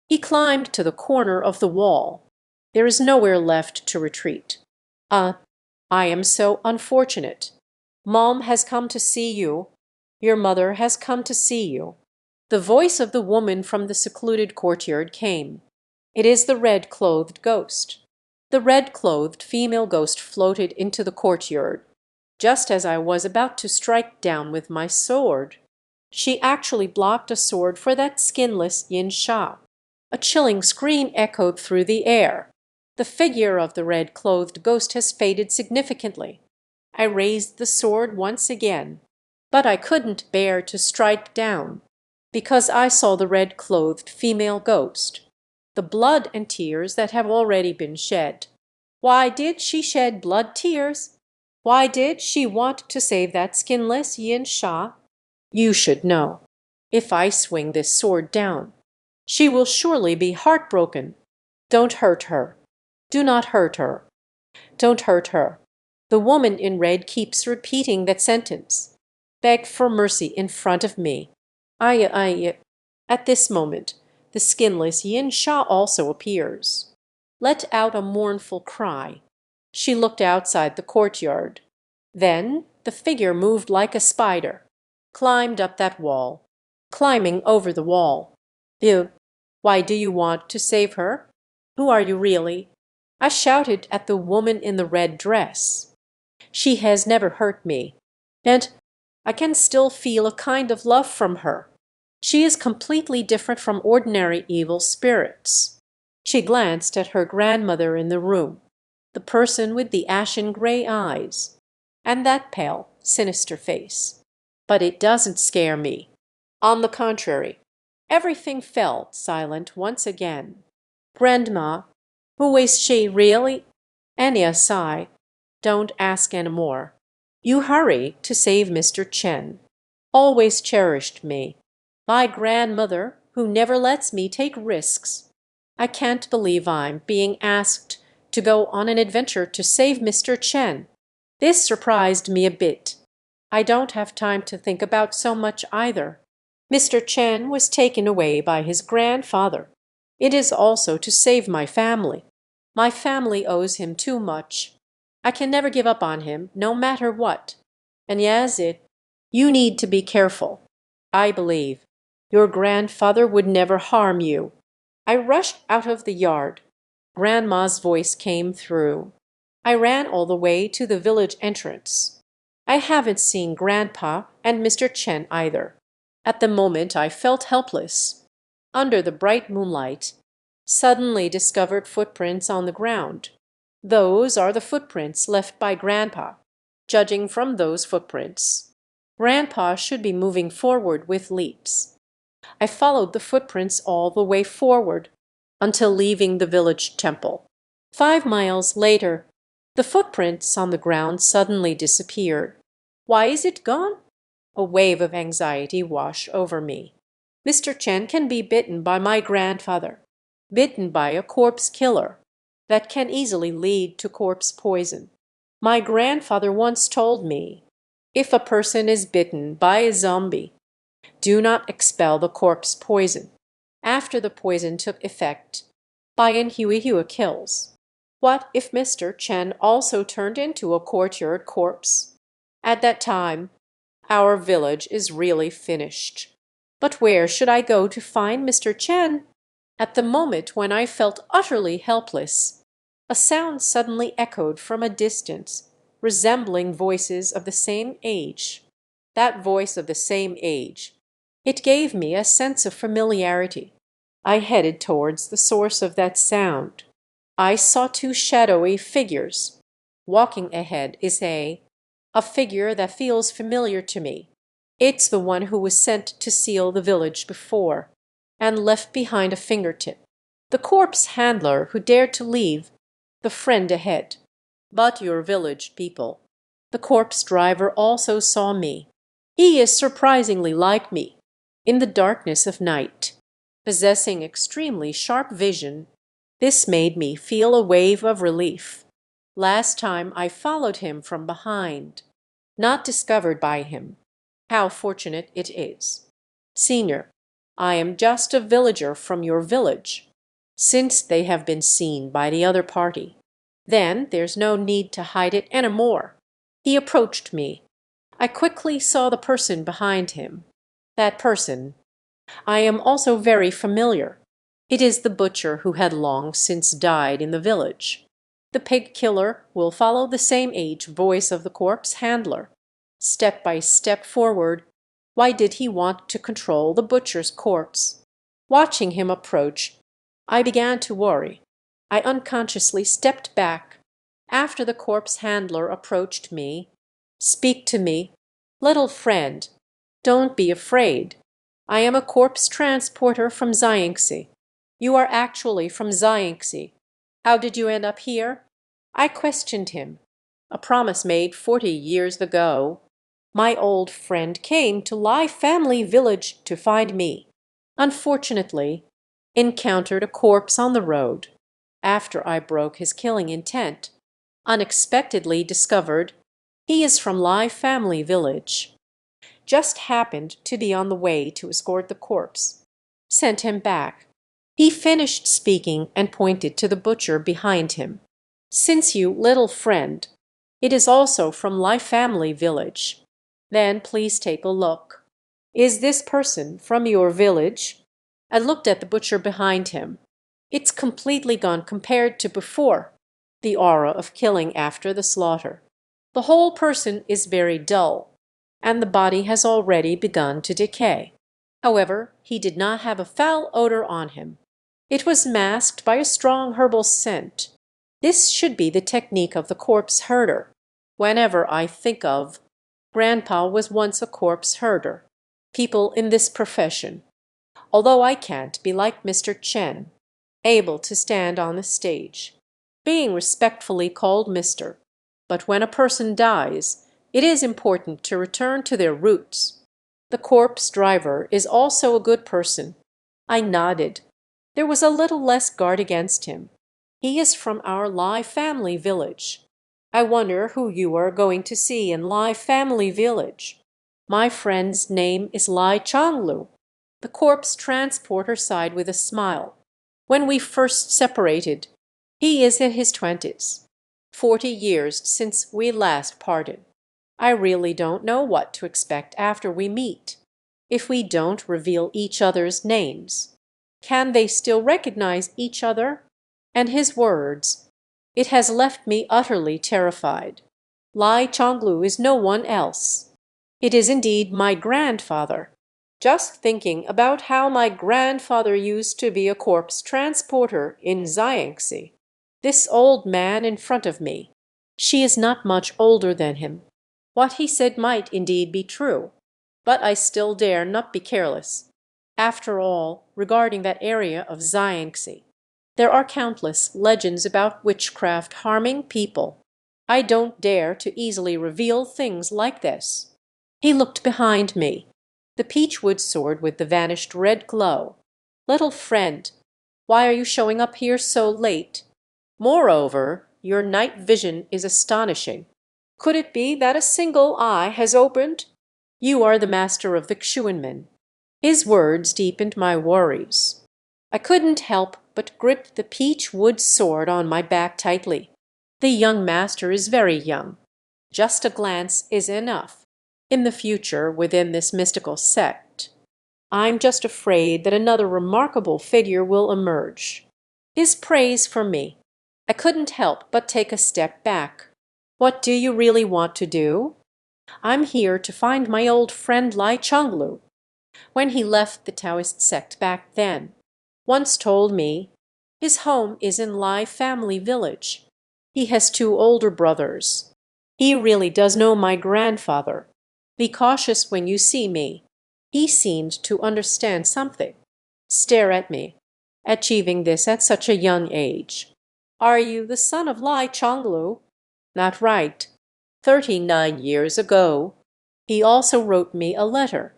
He climbed to the corner of the wall. There is nowhere left to retreat. I am so unfortunate. Mom has come to see you. Your mother has come to see you. The voice of the woman from the secluded courtyard came. It is the red-clothed ghost. The red-clothed female ghost floated into the courtyard, just as I was about to strike down with my sword. She actually blocked a sword for that skinless Xiangxi. A chilling scream echoed through the air. The figure of the red-clothed ghost has faded significantly. I raised the sword once again, but I couldn't bear to strike down, because I saw the red-clothed female ghost, the blood and tears that have already been shed. Why did she shed blood tears? Why did she want to save that skinless Xiangxi? You should know. If I swing this sword down, she will surely be heartbroken. Don't hurt her. Do not hurt her. Don't hurt her. The woman in red keeps repeating that sentence. Beg for mercy in front of me. At this moment, the skinless Xiangxi also appears. Let out a mournful cry. She looked outside the courtyard. Then the figure moved like a spider, climbed up that wall, climbing over the wall. Why do you want to save her? Who are you really? I shouted at the woman in the red dress. She has never hurt me, and I can still feel a kind of love from her. She is completely different from ordinary evil spirits. She glanced at her grandmother in the room, the person with the ashen gray eyes, and that pale, sinister face. But it doesn't scare me. On the contrary, everything fell silent once again. Grandma, who is she really? Anya sighed. Don't ask any more. You hurry to save Mr. Chen. Always cherished me. My grandmother, who never lets me take risks. I can't believe I'm being asked to go on an adventure to save Mr. Chen. This surprised me a bit. I don't have time to think about so much either. Mr. Chen was taken away by his grandfather. It is also to save my family. My family owes him too much. I can never give up on him, no matter what. And Yazid, you need to be careful. I believe your grandfather would never harm you. I rushed out of the yard. Grandma's voice came through. I ran all the way to the village entrance. I haven't seen Grandpa and Mr. Chen either. At the moment I felt helpless. Under the bright moonlight, suddenly discovered footprints on the ground. Those are the footprints left by Grandpa. Judging from those footprints, Grandpa should be moving forward with leaps. I followed the footprints all the way forward until leaving the village temple. 5 miles later, the footprints on the ground suddenly disappeared. Why is it gone? A wave of anxiety washed over me. Mr. Chen can be bitten by my grandfather, bitten by a corpse killer. That can easily lead to corpse poison. My grandfather once told me, if a person is bitten by a zombie, do not expel the corpse poison. After the poison took effect, Bayan Huihua kills. What if Mr. Chen also turned into a courtyard corpse? At that time, our village is really finished. But where should I go to find Mr. Chen? At the moment when I felt utterly helpless, a sound suddenly echoed from a distance, resembling voices of the same age. That voice of the same age. It gave me a sense of familiarity. I headed towards the source of that sound. I saw two shadowy figures. Walking ahead is a figure that feels familiar to me. It's the one who was sent to seal the village before, and left behind a fingertip. The corpse handler who dared to leave, the friend ahead. But your village people. The corpse driver also saw me. He is surprisingly like me, in the darkness of night. Possessing extremely sharp vision, this made me feel a wave of relief. Last time I followed him from behind, not discovered by him. How fortunate it is. Senior, I am just a villager from your village, since they have been seen by the other party. Then there's no need to hide it any more. He approached me. I quickly saw the person behind him. That person, I am also very familiar. It is the butcher who had long since died in the village. The pig killer will follow the same age voice of the corpse handler. Step by step forward, why did he want to control the butcher's corpse? Watching him approach, I began to worry. I unconsciously stepped back. After the corpse handler approached me, "Speak to me. Little friend, don't be afraid. I am a corpse transporter from Xiangxi. You are actually from Xiangxi. How did you end up here?" I questioned him. A promise made 40 years ago. My old friend came to Lai family village to find me. Unfortunately, encountered a corpse on the road. After I broke his killing intent, unexpectedly discovered he is from Lai family village. Just happened to be on the way to escort the corpse. Sent him back. He finished speaking and pointed to the butcher behind him. "Since you, little friend, it is also from Lai family village, then please take a look. Is this person from your village?" I looked at the butcher behind him. It's completely gone compared to before, the aura of killing after the slaughter. The whole person is very dull, and the body has already begun to decay. However, he did not have a foul odor on him. It was masked by a strong herbal scent. This should be the technique of the corpse herder. Whenever I think of, Grandpa was once a corpse herder. People in this profession. Although I can't be like Mr. Chen, able to stand on the stage, being respectfully called Mr. But when a person dies, it is important to return to their roots. The corpse driver is also a good person. I nodded. There was a little less guard against him. He is from our Lai family village. I wonder who you are going to see in Lai family village. My friend's name is Lai Changlu." The corpse transporter sighed with a smile. "When we first separated, he is in his 20s. 40 years since we last parted. I really don't know what to expect after we meet. If we don't reveal each other's names, can they still recognize each other?" And his words, "It has left me utterly terrified. Lai Chonglu is no one else. It is indeed my grandfather. Just thinking about how my grandfather used to be a corpse transporter in Xiangxi. This old man in front of me. She is not much older than him." What he said might indeed be true, but I still dare not be careless. After all, regarding that area of Xiangxi, there are countless legends about witchcraft harming people. I don't dare to easily reveal things like this. He looked behind me. The peachwood sword with the vanished red glow. "Little friend, why are you showing up here so late? Moreover, your night vision is astonishing. Could it be that a single eye has opened? You are the master of the Xuanmen." His words deepened my worries. I couldn't help but grip the peach wood sword on my back tightly. The young master is very young. Just a glance is enough. In the future, within this mystical sect, I'm just afraid that another remarkable figure will emerge. His praise for me. I couldn't help but take a step back. "What do you really want to do?" "I'm here to find my old friend Lai Chonglu. When he left the Taoist sect back then, once told me his home is in Lai family village. He has 2 older brothers. He really does know my grandfather. Be cautious when you see me." He seemed to understand something. "Stare at me, achieving this at such a young age. Are you the son of Lai Chonglu?" "Not right. 39 years ago. He also wrote me a letter.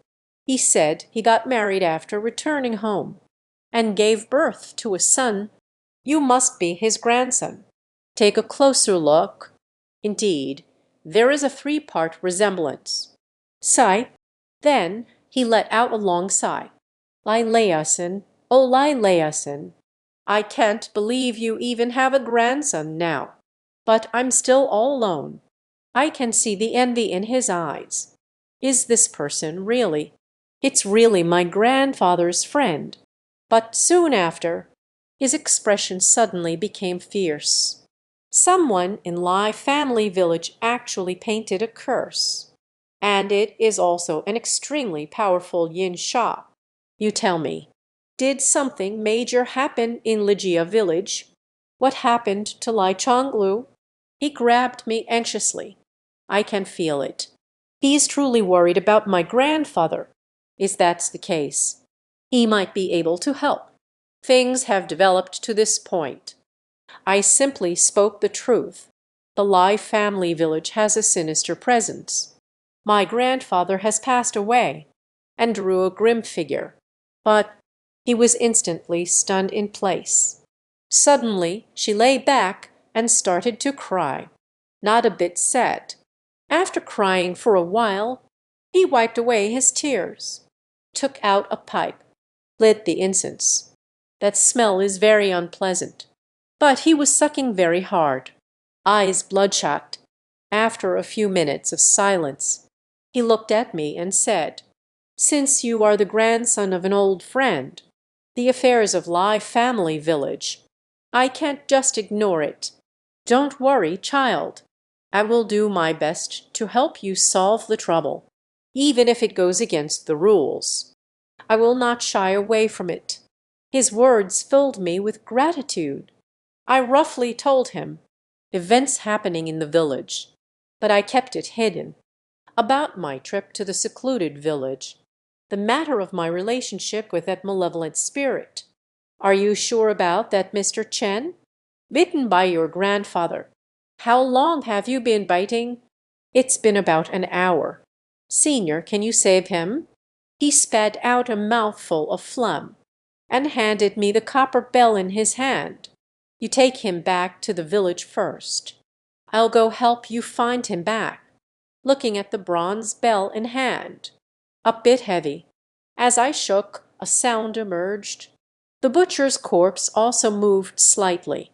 He said he got married after returning home, and gave birth to a son. You must be his grandson. Take a closer look. Indeed, there is a 3-part resemblance." Sigh. Then he let out a long sigh. "Lai Laosin, oh Lai Laosin, I can't believe you even have a grandson now. But I'm still all alone." I can see the envy in his eyes. Is this person really? It's really my grandfather's friend. But soon after, his expression suddenly became fierce. "Someone in Lai family village actually painted a curse. And it is also an extremely powerful yin sha. You tell me, did something major happen in Ligia village? What happened to Lai Chonglu?" He grabbed me anxiously. I can feel it. He's truly worried about my grandfather. If that's the case, he might be able to help. Things have developed to this point. I simply spoke the truth. The Lai family village has a sinister presence. My grandfather has passed away, and drew a grim figure. But he was instantly stunned in place. Suddenly she lay back and started to cry. Not a bit sad. After crying for a while, he wiped away his tears, took out a pipe, lit the incense. That smell is very unpleasant. But he was sucking very hard, eyes bloodshot. After a few minutes of silence, he looked at me and said, "Since you are the grandson of an old friend, the affairs of Lai family village, I can't just ignore it. Don't worry, child. I will do my best to help you solve the trouble, even if it goes against the rules. I will not shy away from it." His words filled me with gratitude. I roughly told him events happening in the village, but I kept it hidden. About my trip to the secluded village, the matter of my relationship with that malevolent spirit. Are you sure about that Mr. Chen? Bitten by your grandfather. How long have you been biting? It's been about an hour. Senior, can you save him? He spat out a mouthful of phlegm and handed me the copper bell in his hand. You take him back to the village first. I'll go help you find him back," looking at the bronze bell in hand. A bit heavy. As I shook, a sound emerged. The butcher's corpse also moved slightly.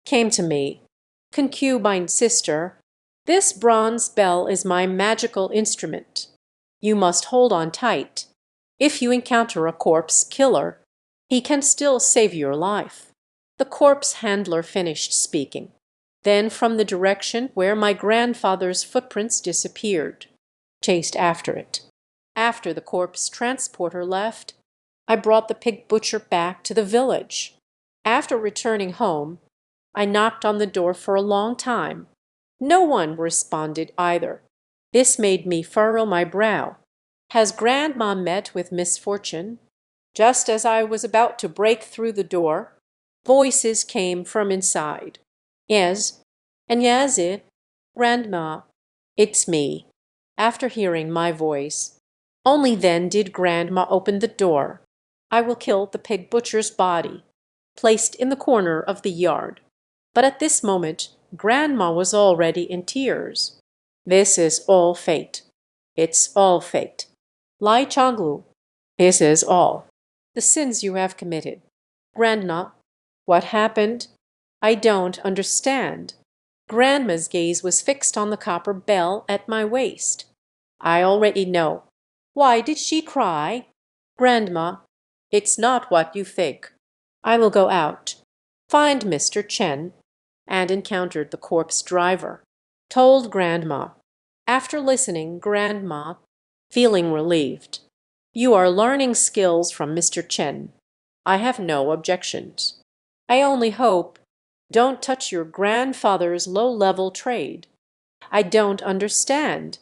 Came to me. "Concubine sister, this bronze bell is my magical instrument. You must hold on tight. If you encounter a corpse killer, he can still save your life." The corpse handler finished speaking. Then from the direction where my grandfather's footprints disappeared, chased after it. After the corpse transporter left, I brought the pig butcher back to the village. After returning home, I knocked on the door for a long time. No one responded either. This made me furrow my brow. Has Grandma met with misfortune? Just as I was about to break through the door, voices came from inside. "Yes, Xiangxi, Grandma, it's me." After hearing my voice, only then did Grandma open the door. I will kill the pig butcher's body, placed in the corner of the yard. But at this moment Grandma was already in tears. "This is all fate. It's all fate. Lai Changlu, this is all. The sins you have committed. Grandma, what happened? I don't understand." Grandma's gaze was fixed on the copper bell at my waist. "I already know. Why did she cry?" "Grandma, it's not what you think. I will go out, find Mr. Chen," and encountered the corpse driver. Told Grandma. After listening, Grandma, feeling relieved. "You are learning skills from Mr. Chen. I have no objections. I only hope don't touch your grandfather's low-level trade. I don't understand.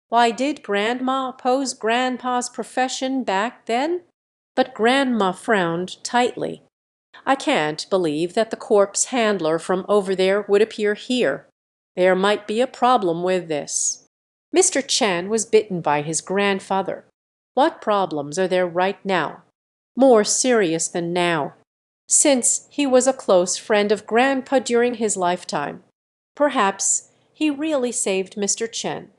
Why did Grandma oppose Grandpa's profession back then?" But Grandma frowned tightly. "I can't believe that the corpse handler from over there would appear here. There might be a problem with this. Mr. Chen was bitten by his grandfather. What problems are there right now? More serious than now, since he was a close friend of Grandpa during his lifetime. Perhaps he really saved Mr. Chen.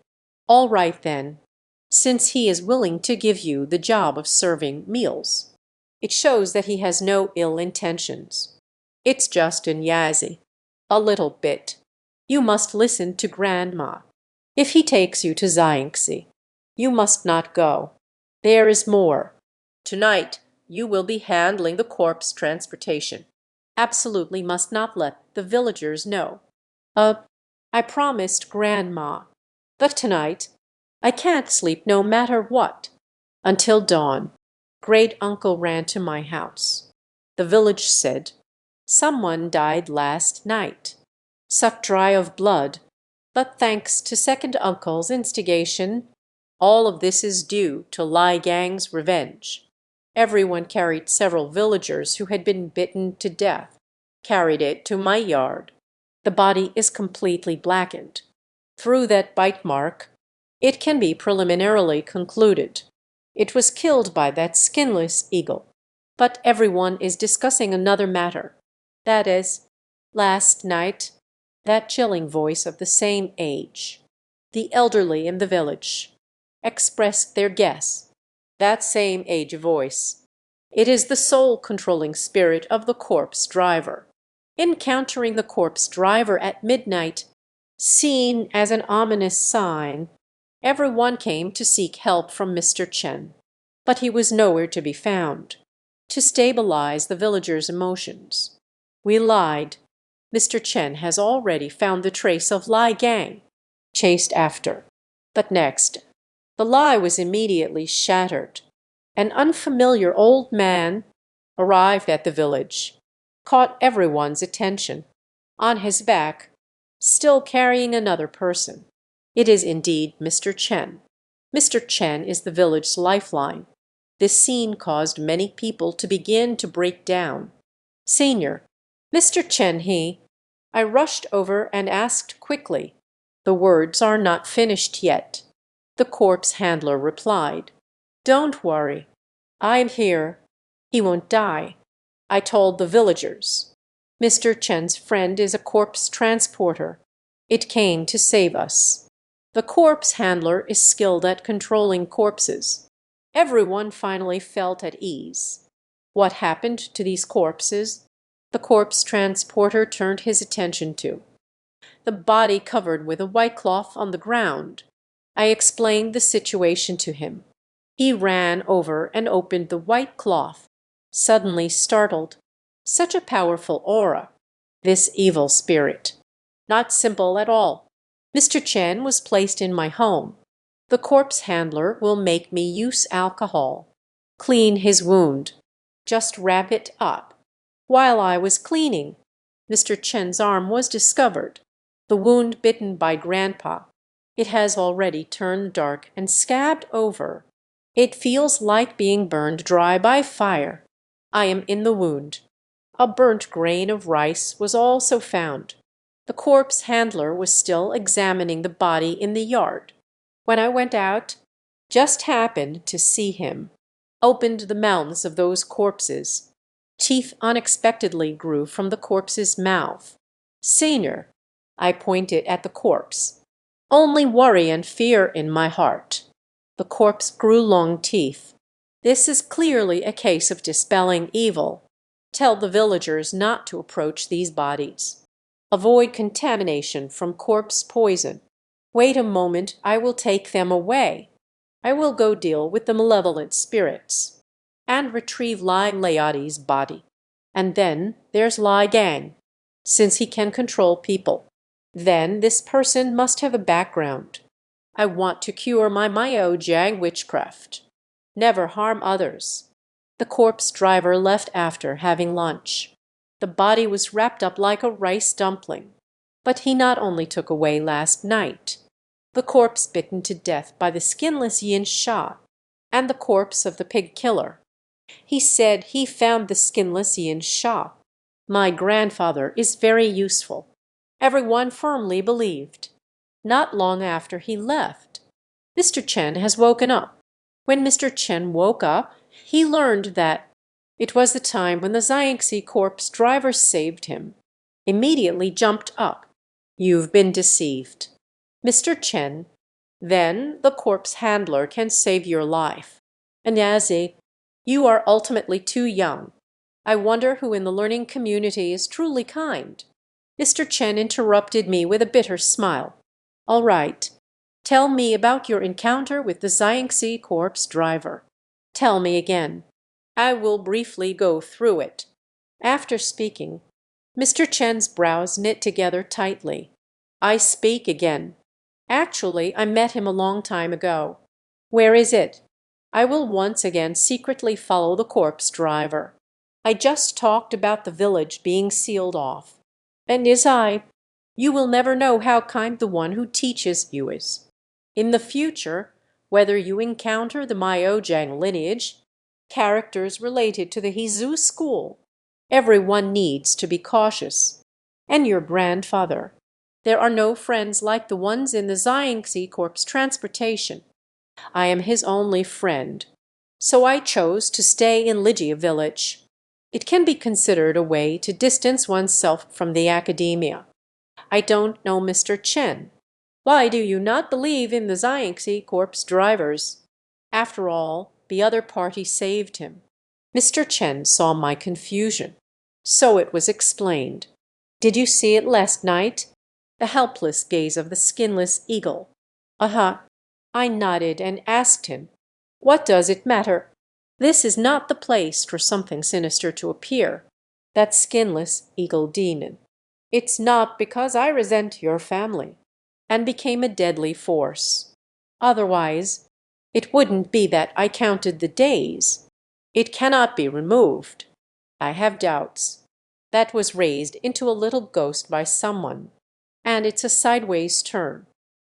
All right then, since he is willing to give you the job of serving meals. It shows that he has no ill intentions. It's just Xiangxi. A little bit. You must listen to Grandma. If he takes you to Xiangxi, you must not go. There is more. Tonight you will be handling the corpse transportation. Absolutely must not let the villagers know." I promised Grandma. But tonight I can't sleep no matter what. Until dawn, great uncle ran to my house. The village said, "Someone died last night, sucked dry of blood, but thanks to second uncle's instigation, all of this is due to Lai Gang's revenge." Everyone carried several villagers who had been bitten to death, carried it to my yard. The body is completely blackened. Through that bite mark, it can be preliminarily concluded it was killed by that skinless eagle. But everyone is discussing another matter. That is, last night, that chilling voice of the same age, the elderly in the village, expressed their guess. That same age voice. It is the soul-controlling spirit of the corpse driver. Encountering the corpse driver at midnight, seen as an ominous sign, everyone came to seek help from Mr. Chen. But he was nowhere to be found. To stabilize the villagers' emotions, we lied. Mr. Chen has already found the trace of Lai Gang, chased after. But next, the lie was immediately shattered. An unfamiliar old man arrived at the village, caught everyone's attention. On his back, still carrying another person. It is indeed Mr. Chen. Mr. Chen is the village's lifeline. This scene caused many people to begin to break down. "Senior, Mr. Chen he—" I rushed over and asked quickly. "The words are not finished yet." The corpse handler replied, "Don't worry. I'm here. He won't die." I told the villagers. Mr. Chen's friend is a corpse transporter. It came to save us. The corpse handler is skilled at controlling corpses. Everyone finally felt at ease. What happened to these corpses? The corpse transporter turned his attention to. The body covered with a white cloth on the ground. I explained the situation to him. He ran over and opened the white cloth, suddenly startled. Such a powerful aura. This evil spirit. Not simple at all. Mr. Chen was placed in my home. The corpse handler will make me use alcohol. Clean his wound. Just wrap it up. While I was cleaning, Mr. Chen's arm was discovered. The wound bitten by Grandpa. It has already turned dark and scabbed over. It feels like being burned dry by fire. I am in the wound. A burnt grain of rice was also found. The corpse handler was still examining the body in the yard. When I went out, just happened to see him. Opened the mouths of those corpses. Teeth unexpectedly grew from the corpse's mouth. Senior, I pointed at the corpse. Only worry and fear in my heart. The corpse grew long teeth. This is clearly a case of dispelling evil. Tell the villagers not to approach these bodies. Avoid contamination from corpse poison. Wait a moment, I will take them away. I will go deal with the malevolent spirits. And retrieve Lai Laoti's body. And then there's Lai Gang, since he can control people. Then this person must have a background. I want to cure my Miao Jiang witchcraft. Never harm others. The corpse driver left after having lunch. The body was wrapped up like a rice dumpling. But he not only took away last night, the corpse bitten to death by the skinless Xiangxi, and the corpse of the pig killer. He said he found the skinless Xiangxi. My grandfather is very useful. Everyone firmly believed. Not long after he left, Mr. Chen has woken up. When Mr. Chen woke up, he learned that it was the time when the Xiangxi corpse driver saved him. Immediately jumped up. You've been deceived. Mr. Chen, then the corpse handler can save your life. Anyazi, you are ultimately too young. I wonder who in the learning community is truly kind. Mr. Chen interrupted me with a bitter smile. All right. Tell me about your encounter with the Xiangxi corpse driver. Tell me again. I will briefly go through it. After speaking, Mr. Chen's brows knit together tightly. I speak again. Actually, I met him a long time ago. Where is it? I will once again secretly follow the corpse driver. I just talked about the village being sealed off. And you will never know how kind the one who teaches you is. In the future, whether you encounter the Miao Jiang lineage, characters related to the Hizhu school, everyone needs to be cautious. And your grandfather. There are no friends like the ones in the Xiangxi corpse transportation. I am his only friend. So I chose to stay in Ligia village. It can be considered a way to distance oneself from the academia. I don't know Mr. Chen. Why do you not believe in the Xiangxi corpse drivers? After all, the other party saved him. Mr. Chen saw my confusion. So it was explained. Did you see it last night? The helpless gaze of the skinless eagle. Uh-huh. I nodded and asked him, what does it matter? This is not the place for something sinister to appear. That skinless eagle demon. It's not because I resent your family, and became a deadly force. Otherwise, it wouldn't be that I counted the days. It cannot be removed. I have doubts. That was raised into a little ghost by someone, and it's a sideways turn.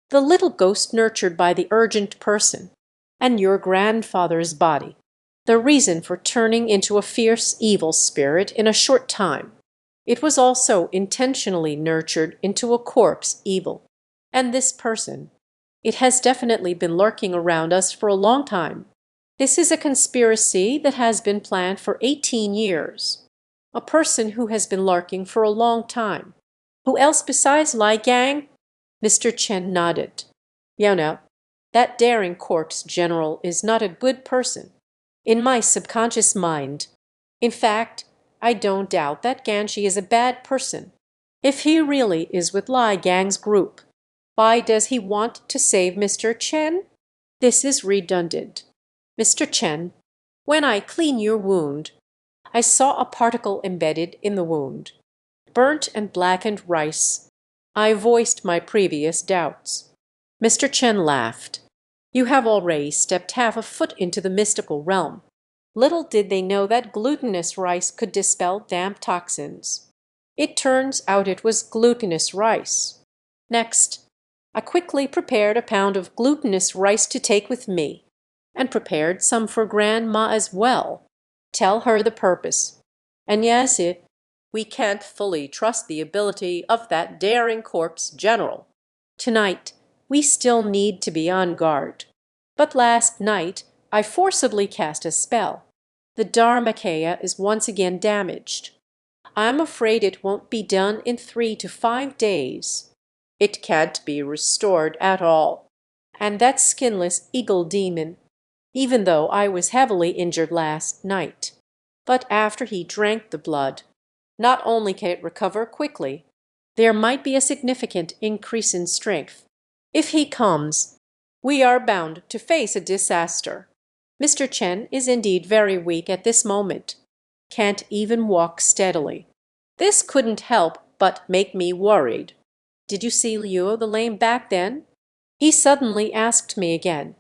The little ghost nurtured by the urgent person, and your grandfather's body. The reason for turning into a fierce evil spirit in a short time. It was also intentionally nurtured into a corpse evil. And this person, it has definitely been lurking around us for a long time. This is a conspiracy that has been planned for 18 years. A person who has been lurking for a long time. Who else besides Lai Gang? Mr. Chen nodded. Miao, that daring corpse general is not a good person. In my subconscious mind. In fact, I don't doubt that Xiangxi is a bad person. If he really is with Lai Gang's group, why does he want to save Mr. Chen? This is redundant. Mr. Chen, when I clean your wound, I saw a particle embedded in the wound. Burnt and blackened rice. I voiced my previous doubts. Mr. Chen laughed. You have already stepped half a foot into the mystical realm. Little did they know that glutinous rice could dispel damp toxins. It turns out it was glutinous rice. Next, I quickly prepared a pound of glutinous rice to take with me, and prepared some for Grandma as well. Tell her the purpose. And yes, we can't fully trust the ability of that daring corpse general. Tonight, we still need to be on guard. But last night, I forcibly cast a spell. The Dharmakaya is once again damaged. I'm afraid it won't be done in 3 to 5 days. It can't be restored at all. And that skinless eagle demon, even though I was heavily injured last night. But after he drank the blood, not only can it recover quickly, there might be a significant increase in strength. If he comes, we are bound to face a disaster. Mr. Chen is indeed very weak at this moment, can't even walk steadily. This couldn't help but make me worried. Did you see Liu the lame back then? He suddenly asked me again.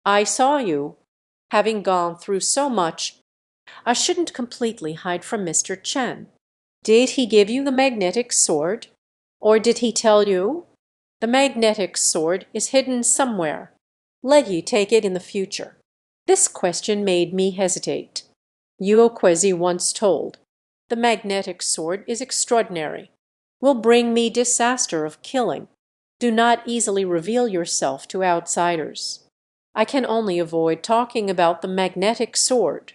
I saw you. Having gone through so much, I shouldn't completely hide from Mr. Chen. Did he give you the magnetic sword? Or did he tell you? The magnetic sword is hidden somewhere. Let you take it in the future. This question made me hesitate. Uokwezi once told, the magnetic sword is extraordinary. Will bring me disaster of killing. Do not easily reveal yourself to outsiders. I can only avoid talking about the magnetic sword.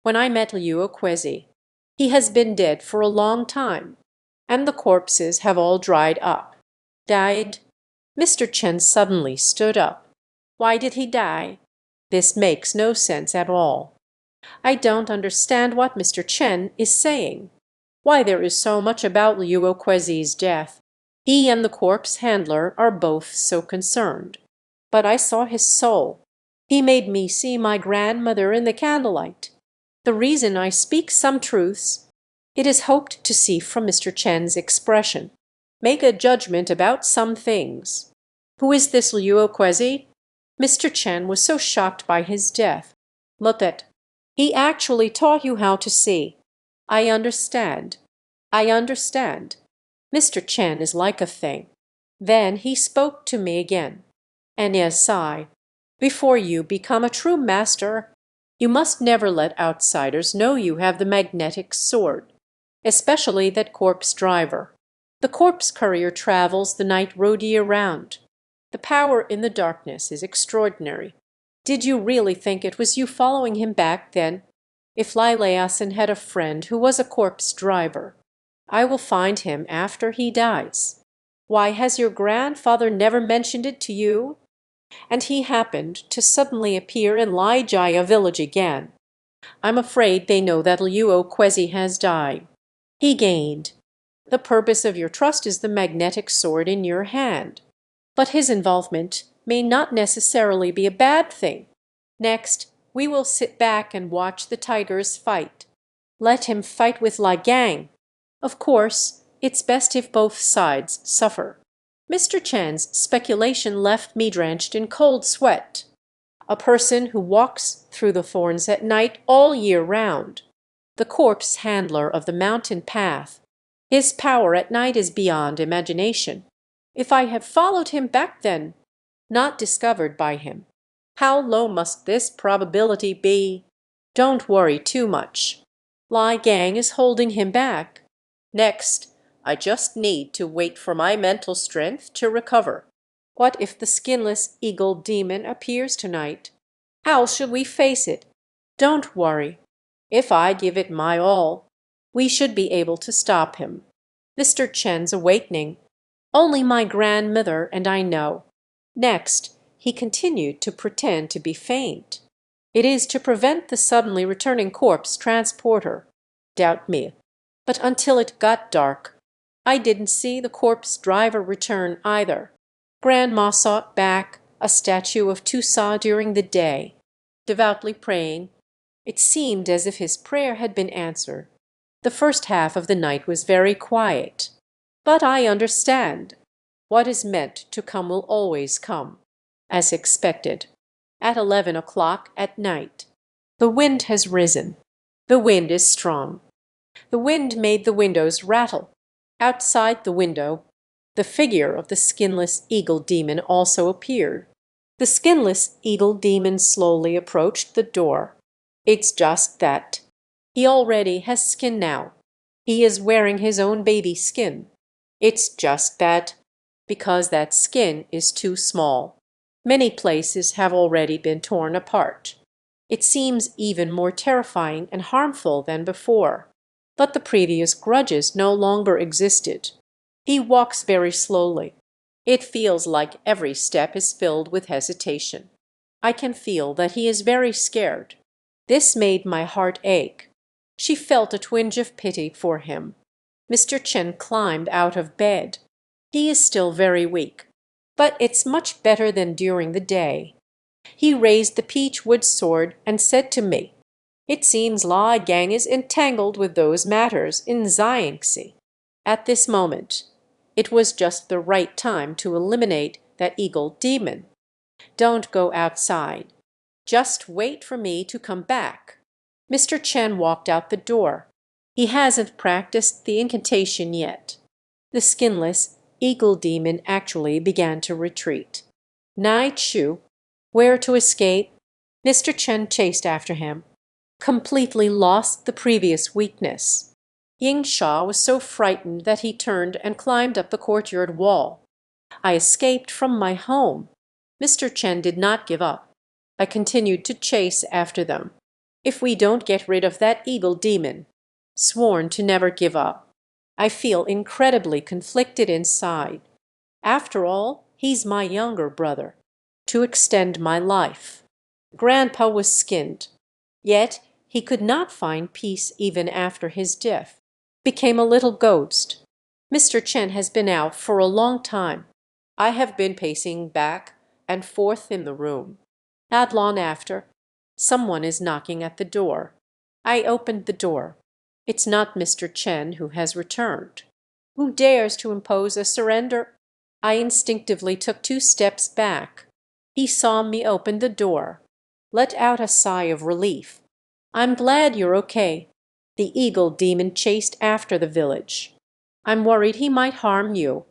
When I met Uokwezi, he has been dead for a long time, and the corpses have all dried up. Died? Mr. Chen suddenly stood up. Why did he die? This makes no sense at all. I don't understand what Mr. Chen is saying. Why there is so much about Uokwezi's death. He and the corpse handler are both so concerned. But I saw his soul. He made me see my grandmother in the candlelight. The reason I speak some truths, it is hoped to see from Mr. Chen's expression. Make a judgment about some things. Who is this Uokwezi? Mr. Chen was so shocked by his death. Look at. He actually taught you how to see. I understand. I understand. Mr. Chen is like a thing. Then he spoke to me again. And yes, before you become a true master, you must never let outsiders know you have the magnetic sword, especially that corpse driver. The corpse courier travels the night road year-round. The power in the darkness is extraordinary. Did you really think it was you following him back then? If Lailayasin had a friend who was a corpse driver, I will find him after he dies. Why has your grandfather never mentioned it to you? And he happened to suddenly appear in Laijaya village again. I'm afraid they know that Uokwezi has died. He gained. The purpose of your trust is the magnetic sword in your hand. But his involvement may not necessarily be a bad thing. Next, we will sit back and watch the tigers fight. Let him fight with Lai Gang. Of course, it's best if both sides suffer. Mr. Chen's speculation left me drenched in cold sweat. A person who walks through the thorns at night all year round. The corpse handler of the mountain path. His power at night is beyond imagination. If I have followed him back then, not discovered by him, how low must this probability be? Don't worry too much. Lai Gang is holding him back. Next, I just need to wait for my mental strength to recover. What if the skinless eagle demon appears tonight? How should we face it? Don't worry. If I give it my all, we should be able to stop him. Mr. Chen's awakening. Only my grandmother and I know. Next, he continued to pretend to be faint. It is to prevent the suddenly returning corpse transporter. Doubt me. But until it got dark, I didn't see the corpse driver return either. Grandma sought back a statue of Tusa during the day, devoutly praying. It seemed as if his prayer had been answered. The first half of the night was very quiet. But I understand. What is meant to come will always come, as expected. At 11 o'clock at night, the wind has risen. The wind is strong. The wind made the windows rattle. Outside the window, the figure of the skinless eagle demon also appeared. The skinless eagle demon slowly approached the door. It's just that. He already has skin now. He is wearing his own baby skin. It's just that, because that skin is too small. Many places have already been torn apart. It seems even more terrifying and harmful than before. But the previous grudges no longer existed. He walks very slowly. It feels like every step is filled with hesitation. I can feel that he is very scared. This made my heart ache. She felt a twinge of pity for him. Mr. Chen climbed out of bed. He is still very weak, but it's much better than during the day. He raised the peach wood sword and said to me, "It seems Lai Gang is entangled with those matters in Xiangxi." At this moment, it was just the right time to eliminate that eagle demon. Don't go outside. Just wait for me to come back. Mr. Chen walked out the door. He hasn't practiced the incantation yet. The skinless eagle demon actually began to retreat. Nai Chu, where to escape? Mr. Chen chased after him, completely lost the previous weakness. Xiangxi was so frightened that he turned and climbed up the courtyard wall. I escaped from my home. Mr. Chen did not give up. I continued to chase after them. If we don't get rid of that eagle demon, sworn to never give up. I feel incredibly conflicted inside. After all, he's my younger brother. To extend my life. Grandpa was skinned. Yet he could not find peace even after his death. Became a little ghost. Mr. Chen has been out for a long time. I have been pacing back and forth in the room. Not long after, someone is knocking at the door. I opened the door. It's not Mr. Chen who has returned. Who dares to impose a surrender? I instinctively took 2 steps back. He saw me open the door, let out a sigh of relief. "I'm glad you're okay." The eagle demon chased after the village. "I'm worried he might harm you."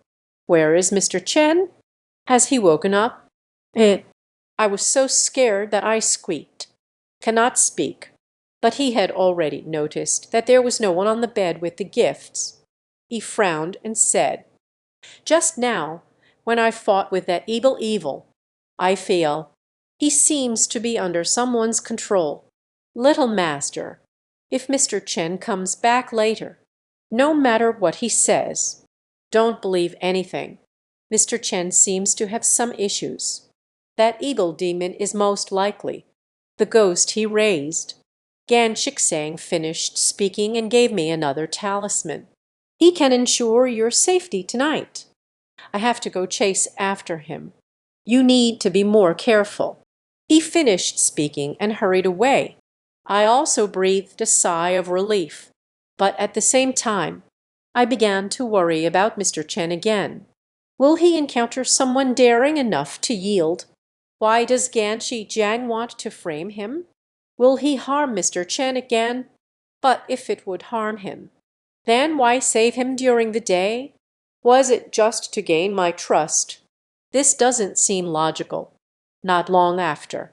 "Where is Mr. Chen?" "Has he woken up?" I was so scared that I squeaked. Cannot speak. But he had already noticed that there was no one on the bed with the gifts. He frowned and said, "Just now, when I fought with that evil, I feel he seems to be under someone's control. Little master, if Mr. Chen comes back later, no matter what he says, don't believe anything. Mr. Chen seems to have some issues. That eagle demon is most likely the ghost he raised." Gan Shixang finished speaking and gave me another talisman. "He can ensure your safety tonight. I have to go chase after him. You need to be more careful." He finished speaking and hurried away. I also breathed a sigh of relief, but at the same time, I began to worry about Mr. Chen again. Will he encounter someone daring enough to yield? Why does Ganshi Jiang want to frame him? Will he harm Mr. Chen again? But if it would harm him, then why save him during the day? Was it just to gain my trust? This doesn't seem logical. Not long after,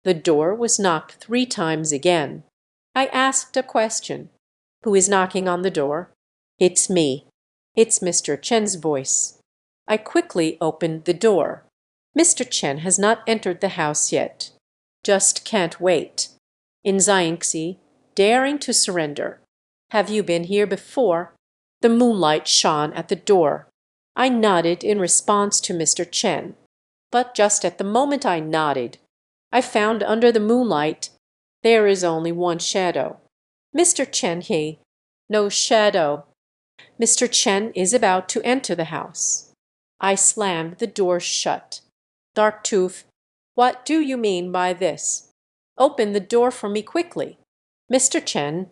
the door was knocked 3 times again. I asked a question. "Who is knocking on the door?" "It's me." It's Mr. Chen's voice. I quickly opened the door. Mr. Chen has not entered the house yet. Just can't wait. In Xiangxi, daring to surrender. "Have you been here before?" The moonlight shone at the door. I nodded in response to Mr. Chen, but just at the moment I nodded, I found under the moonlight there is only one shadow. Mr. Chen, he, no shadow. Mr. Chen is about to enter the house. I slammed the door shut. Darktooth, what do you mean by this? Open the door for me quickly. Mr. Chen